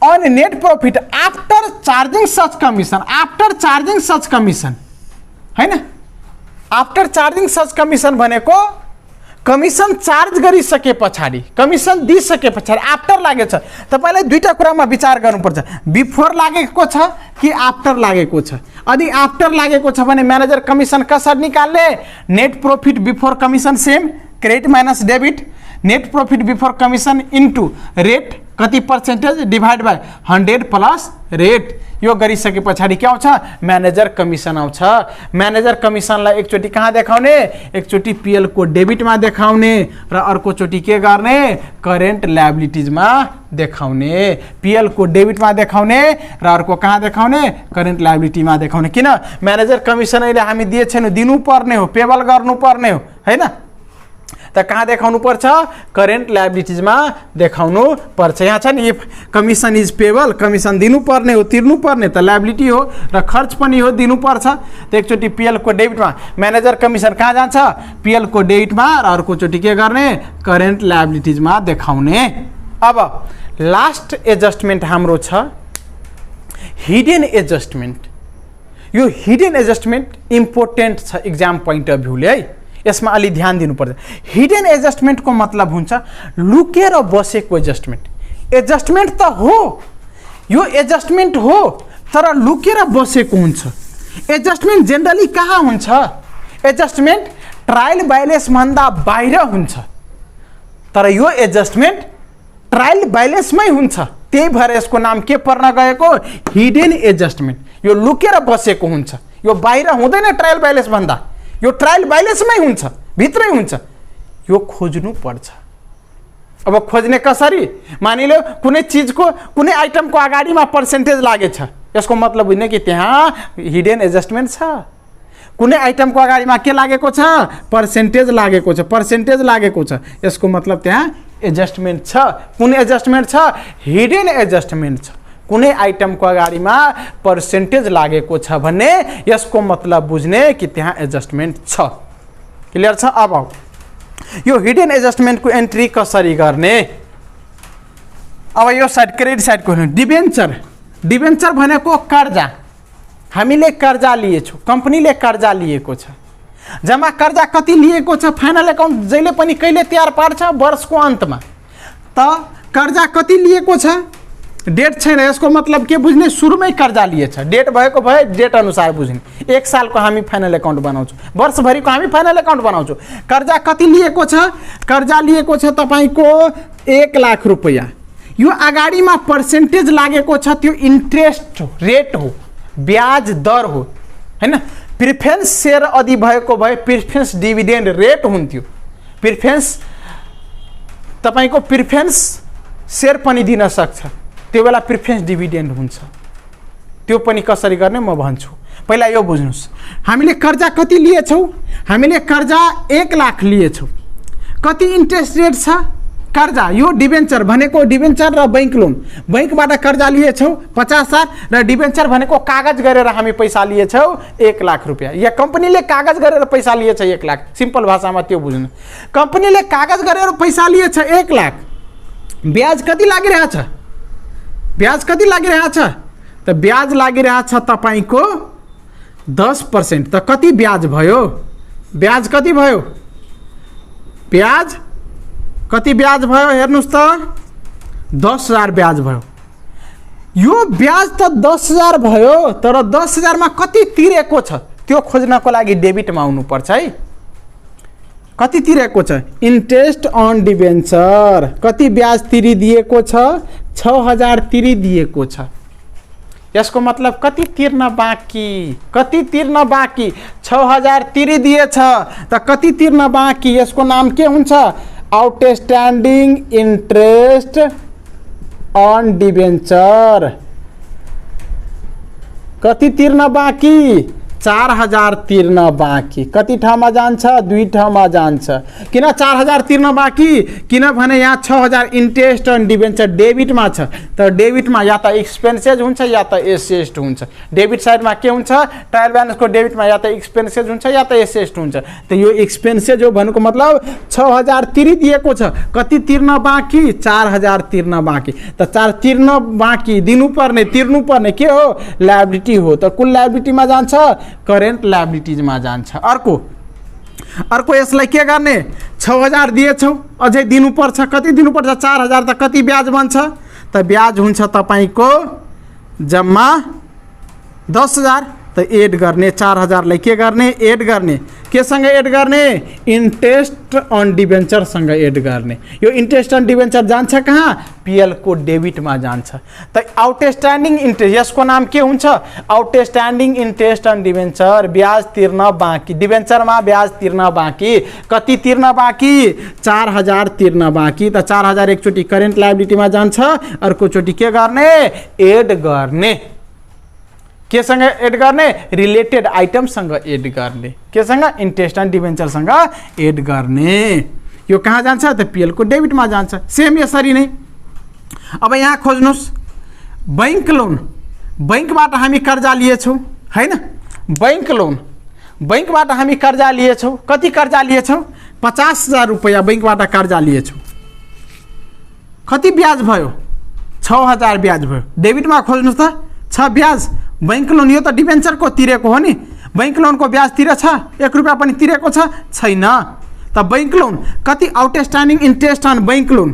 on net profit after charging such commission. After charging such commission हैन। आफ्टर चार्जिंग सच कमिशन भनेको कमिशन चार्ज गरिसके पछाडि, कमिशन दिइसके पछाडि आफ्टर लागेछ। तपाईलाई दुईटा कुरामा विचार गर्नुपर्छ, बिफोर लागेको छ कि आफ्टर लागेको छ। यदि आफ्टर लागेको छ भने म्यानेजर कमिशन कसरी निकाल्ने? Net profit before commission same credit minus debit, net profit before commission into rate कति percentage divide by 100 plus rate. यो गरिसके पछाडि के आउँछ? म्यानेजर कमिशन आउँछ। म्यानेजर कमिशनलाई एकचोटि कहाँ देखाउने? एकचोटि पीएल को डेबिटमा देखाउने र अर्को चोटि के गर्ने? करेन्ट लायबिलिटीजमा देखाउने। पीएल को डेबिटमा देखाउने र अर्को कहाँ देखाउने? करेन्ट लायबिलिटीमा देखाउने। किन? म्यानेजर कमिशन अहिले हामी दिएछौँ, दिनुपर्ने हो, पेबल गर्नुपर्ने हो हैन। त कहाँ देखाउनु पर्छ? करेन्ट लायबिलिटीजमा देखाउनु पर्छ। यहाँ छ नि if commission is payable, commission दिनुपर्ने हो, तिर्नुपर्ने त लायबिलिटी हो र खर्च पनि हो, दिनुपर्छ। त एकचोटि पीएल को डेबिटमा म्यानेजर कमिशन कहाँ जान्छ? पीएल को डेबिटमा र अर्को चोटि के गर्ने? करेन्ट लायबिलिटीजमा देखाउने। अब लास्ट एडजस्टमेन्ट हाम्रो छ हिडन एडजस्टमेन्ट। यो हिडन एडजस्टमेन्ट इम्पोर्टेन्ट छ एक्जाम पोइन्ट अफ भ्यूले है, यसमा अलि ध्यान दिनुपर्छ। हिडन एडजस्टमेन्ट को मतलब हुन्छ लुकेर बसेको एडजस्टमेन्ट। एडजस्टमेन्ट त हो, यो एडजस्टमेन्ट हो, तर लुकेर बसेको हुन्छ। एडजस्टमेन्ट जेनरली कहाँ हुन्छ? एडजस्टमेन्ट ट्रायल बाइलेस भन्दा बाहिर हुन्छ, तर यो एडजस्टमेन्ट ट्रायल बाइलेसमै हुन्छ। त्यही भएर यसको नाम के पर्न गएको, हिडन एडजस्टमेन्ट। यो लुकेर बसेको हुन्छ, यो बाहिर हुँदैन ट्रायल ब्यालेन्स भन्दा, यो ट्रायल ब्यालेन्समै हुन्छ, भित्रै हुन्छ, यो खोज्नु पर्छ। अब खोज्ने कसरी, मानिलो कुनै चिजको कुनै आइटमको अगाडिमा पर्सेन्टेज लागेछ, यसको मतलब होइन कि त्यहाँ हिडन एडजस्टमेन्ट छ। कुनै आइटमको अगाडिमा के लागेको छ, पर्सेन्टेज लागेको छ, पर्सेन्टेज लागेको छ, यसको मतलब त्यहाँ एडजस्टमेन्ट छ। कुन एडजस्टमेन्ट छ, हिडन एडजस्टमेन्ट छ। कुनै आइटमको अगाडिमा पर्सेन्टेज लागेको छ भन्ने यसको मतलब बुझ्ने कि त्यहाँ एडजस्टमेन्ट छ। क्लियर छ। अब यो हिडन एडजस्टमेन्टको एन्ट्री कसरी गर्ने, अब यो साइड क्रेडिट साइडको डिबेन्चर। डिबेन्चर भनेको कर्जा, हामीले कर्जा लिएछौँ, कम्पनीले कर्जा लिएको छ। जम्मा कर्जा कति लिएको छ, फाइनल एकाउन्ट जहिले पनि कहिले तयार पार्छ, वर्षको अन्तमा। त कर्जा कति लिएको छ, डेट छैन, यसको मतलब के बुझ्ने, सुरुमै कर्जा लिएछ, डेट भएको भए डेट अनुसार बुझ्ने। 1 सालको हामी फाइनल एकाउन्ट बनाउँछौँ, वर्षभरिको हामी फाइनल एकाउन्ट बनाउँछौँ। कर्जा कति लिएको छ, कर्जा लिएको छ तपाईको 1 लाख रुपैयाँ। यो अगाडिमा पर्सेन्टेज लागेको छ, त्यो इन्ट्रेस्ट रेट हो, ब्याज दर हो, हैन। प्रिफरेन्स सेयर यदि भएको भए प्रिफरेन्स डिभिडेन्ड रेट हुन्थ्यो। प्रिफरेन्स तपाईको प्रिफरेन्स सेयर पनि दिन सक्छ, त्यो बेला प्रिफरेन्स डिभिडेन्ड हुन्छ। त्यो पनि कसरी गर्ने म भन्छु। पहिला यो बुझ्नुस्, हामीले कर्जा कति लिएछौँ, हामीले कर्जा 1 लाख लिएछौँ। कति इन्ट्रेस्ट रेट छ कर्जा, यो डिबेन्चर भनेको, डिबेन्चर र बैंक लोन, बैंकबाट कर्जा लिएछौँ 50,000 र डिबेन्चर भनेको कागज गरेर हामी पैसा लिएछौँ 1 लाख रुपैयाँ। या कम्पनीले कागज गरेर पैसा लिएछ 1 लाख, सिम्पल भाषामा त्यो बुझ्नु। कम्पनीले कागज गरेर पैसा लिएछ 1 लाख, ब्याज कति लागिरहेछ, ब्याज कति लागिरहेछ, त ब्याज लागिरहेछ तपाईको 10%। त कति ब्याज भयो, ब्याज कति भयो, ब्याज कति ब्याज भयो हेर्नुस् त, 10,000 ब्याज भयो। यो ब्याज त 10,000 भयो, तर 10,000 मा कति तिरेको छ त्यो खोज्नको लागि डेबिटमा आउनुपर्छ है। कति तिरेको छ, इन्ट्रेस्ट अन डिबेन्चर, कति ब्याज तिरिदिएको छ, 6,000 तिरिदिएको छ। यसको मतलब कति तिर्न बाँकी, कति तिर्न बाँकी, 6,000 तिरिदिएछ, त कति तिर्न बाँकी, यसको नाम के हुन्छ, आउटस्ट्यान्डिङ इन्ट्रेस्ट अन डिबेन्चर। कति तिर्न बाँकी, 4,000 तिर्न बाँकी। कति ठाउँमा जान्छ, 2 ठाउँमा जान्छ। किन 4,000 तिर्न बाँकी, किनभने यहाँ 6,000 इन्ट्रेस्ट अन डिबेन्चर डेबिटमा छ। त डेबिटमा या त एक्सपेन्सेस हुन्छ या त एसेस्ट हुन्छ। डेबिट साइडमा के हुन्छ, ट्रायल ब्यालेन्सको डेबिटमा या त एक्सपेन्सेस हुन्छ या त एसेस्ट हुन्छ। त यो एक्सपेन्सेस हो भन्नुको मतलब 6,000 तिरिदिएको छ, कति तिर्न बाँकी, 4,000 तिर्न बाँकी। त 4 तिर्न बाँकी, दिनुपर्ने, तिर्नुपर्ने के हो, लायबिलिटी हो। त कुल लायबिलिटीमा जान्छ, करेन्ट लायबिलिटीजमा जान्छ। अर्को यसलाई के गर्ने, 6,000 दिएछौ, अझै दिनुपर्छ, कति दिनुपर्छ, 4,000। त कति ब्याज बन्छ, त ब्याज हुन्छ तपाईको जम्मा 10,000। त एड गर्ने, 4,000 लाई के गर्ने, एड गर्ने, केसँग एड गर्ने, इन्ट्रेस्ट अन डिबेन्चरसँग एड गर्ने। यो इन्ट्रेस्ट अन डिबेन्चर जान्छ कहाँ, पीएल को डेबिटमा जान्छ। त आउटस्ट्यान्डिङ इन्ट्रेस्ट, यसको नाम के हुन्छ, आउटस्ट्यान्डिङ इन्ट्रेस्ट अन डिबेन्चर, ब्याज तिर्न बाँकी, डिबेन्चरमा ब्याज तिर्न बाँकी। कति तिर्न बाँकी, 4,000 तिर्न बाँकी। त 4,000 एकचोटि करेन्ट लायबिलिटीमा जान्छ, अर्कोचोटि के गर्ने, एड गर्ने। केसँग एड गर्ने, रिलेटेड आइटमसँग एड गर्ने। केसँग, इन्ट्रेस्ट अन डिबेन्चरसँग एड गर्ने। यो कहाँ जान्छ, त पीएल को डेबिटमा जान्छ। सेम यसरी नै। अब यहाँ खोज्नुस्, बैंक लोन, बैंकबाट हामी कर्जा लिएछौँ हैन, बैंक लोन, बैंकबाट हामी कर्जा लिएछौँ। कति कर्जा लिएछौँ, 50,000 रुपैयाँ बैंकबाट कर्जा लिएछौँ। कति ब्याज भयो, 6,000 ब्याज भयो। डेबिटमा खोज्नुस् त, 6 ब्याज। बैंक लोन यो त डिबेन्चरको तिरेको हो नि, बैंक लोनको ब्याज तिरेछ, 1 रुपैयाँ पनि तिरेको छैन। त बैंक लोन कति, outstanding interest on bank loan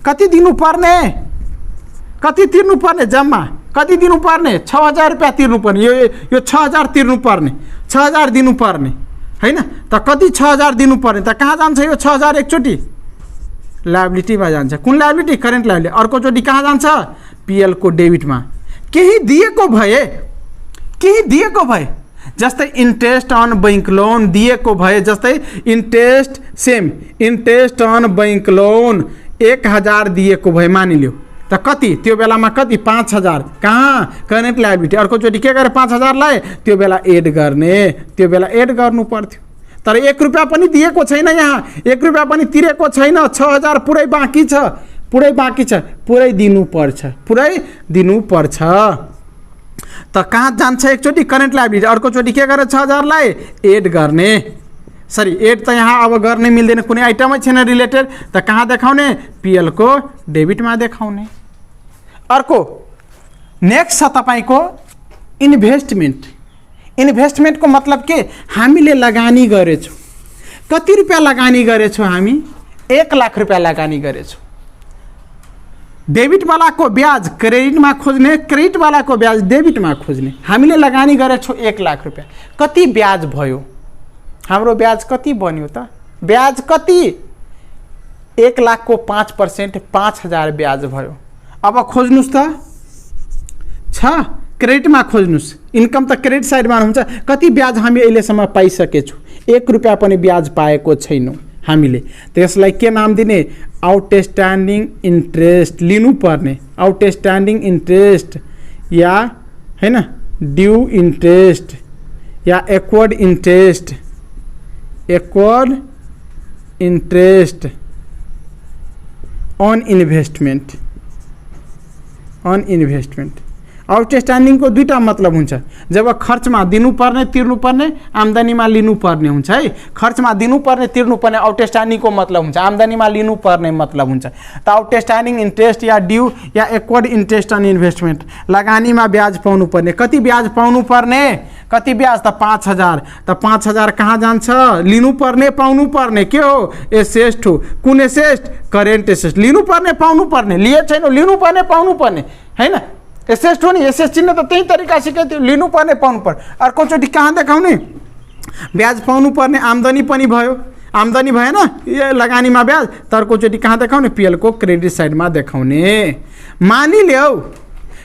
कति दिनुपर्ने, कति तिर्नुपर्ने, जम्मा कति दिनुपर्ने, 6,000 रुपैयाँ तिर्नुपर्ने। यो 6,000 तिर्नुपर्ने, 6,000 दिनुपर्ने हैन। त कति 6,000 दिनुपर्ने, त कहाँ जान्छ यो 6,000 एकचोटि, लायबिलिटीमा जान्छ। कुन लायबिलिटी, करेन्ट लायबिलिटी। अर्कोचोटि कहाँ जान्छ, PL को डेबिटमा केही दिएको भए जस्तै इन्ट्रेस्ट अन बैंक लोन दिएको भए, जस्तै interest same interest on bank loan 1000 दिएको भए मानिलियो त कति त्यो बेलामा कति 5000 कहाँ करेन्ट लायबिलिटी अर्कोचोटि के गरे 5000 लाए त्यो बेला एड गर्नु पर्थ्यो। तर 1 रुपैयाँ पनि दिएको छैन, यहाँ 1 रुपैयाँ पनि तिरेको छैन, 6000 पुरै बाँकी छ, पुरै दिनु पर्छ। त कहाँ जान्छ एकचोटि करेन्ट लायबिलिटी, अर्कोचोटि के गरे 6000 लाए एड गर्ने, सरी एड त यहाँ अब गर्ने मिल्दैन, कुनै आइटमै छैन रिलेटेड, त कहाँ देखाउने PL को डेबिटमा देखाउने। अर्को नेक्स्ट छ तपाईको इन्भेस्टमेन्ट को मतलब के हामीले लगानी गरेछौँ, कति रुपैयाँ लगानी गरेछौँ हामी 1 लाख रुपैयाँ लगानी गरेछौँ। डेबिट वालाको ब्याज क्रेडिटमा खोज्ने, क्रेडिट वालाको ब्याज डेबिटमा खोज्ने। हामीले लगानी गरेछौँ 1 लाख रुपैयाँ, कति ब्याज भयो हाम्रो ब्याज कति बन्यो त ब्याज कति 1 लाख को 5% 5000 ब्याज भयो। अब खोज्नुस् त छ क्रेडिटमा खोज्नुस्, इन्कम त क्रेडिट साइडमा हुन्छ, कति ब्याज हामी अहिलेसम्म पाइसकेछौँ 1 रुपैयाँ पनि ब्याज पाएको छैनौँ हामीले, त्यसलाई के नाम दिने आउटस्ट्यान्डिङ इन्ट्रेस्ट लिनुपर्ने, आउटस्ट्यान्डिङ इन्ट्रेस्ट या हैन ड्यू इन्ट्रेस्ट या accrued interest on investment. Outstanding को दुईटा मतलब हुन्छ, जब खर्चमा दिनुपर्ने तिर्नुपर्ने, आम्दानीमा लिनुपर्ने हुन्छ है। खर्चमा दिनुपर्ने तिर्नुपर्ने आउटस्ट्यान्डिङ को मतलब हुन्छ, आम्दानीमा लिनुपर्ने मतलब हुन्छ। त आउटस्ट्यान्डिङ इन्ट्रेस्ट या ड्यू या एक्वर्ड इन्ट्रेस्ट अन इन्भेस्टमेन्ट, लगानीमा ब्याज पाउनुपर्ने, कति ब्याज पाउनुपर्ने, कति ब्याज त 5000, त 5000 कहाँ जान्छ लिनुपर्ने पाउनुपर्ने, के हो एसेस्ट हो, कुन एसेस्ट करेन्ट एसेस्ट, लिनुपर्ने पाउनुपर्ने, लिए छैन लिनुपर्ने पाउनुपर्ने हैन, एसेस्ट हो नि, एसेस्ट चिन्ह त त्यही तरिका सिकाइ थियो, लिनुपर्ने पाउनुपर्ने। अर्कोचोटि कहाँ देखाउने ब्याज पाउनुपर्ने, आम्दानी पनि भयो, आम्दानी भएन यो लगानीमा ब्याज, अर्कोचोटि कहाँ देखाउने PL को क्रेडिट साइडमा देखाउने। मानिलियौ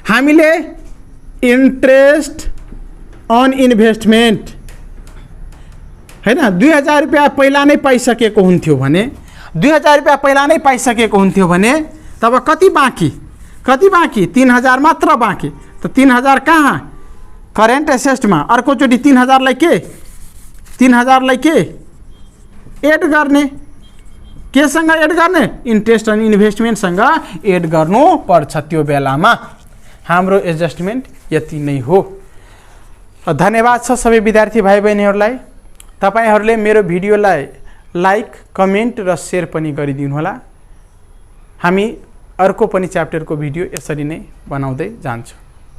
हामीले इन्ट्रेस्ट अन इन्भेस्टमेन्ट हैन 2000 रुपैयाँ पहिला नै पाइसकेको हुन्थ्यो भने, 2000 रुपैयाँ पहिला नै पाइसकेको हुन्थ्यो भने तब कति बाँकी 3000 मात्र बाँकी, त 3000 कहाँ करेन्ट एसेस्टमा, अर्कोचोटि 3000 लाई के एड गर्ने, केसँग एड गर्ने इन्ट्रेस्ट अन इन्भेस्टमेन्टसँग एड गर्नु पर्छ। त्यो बेलामा हाम्रो एडजस्टमेन्ट यति नै हो। धन्यवाद छ सबै विद्यार्थी भाइ बहिनीहरूलाई, तपाईहरूले मेरो भिडियोलाई लाइक कमेन्ट र शेयर पनि गरिदिनु होला। हामी अर्को पनि च्याप्टरको भिडियो यसरी नै बनाउँदै जान्छौँ।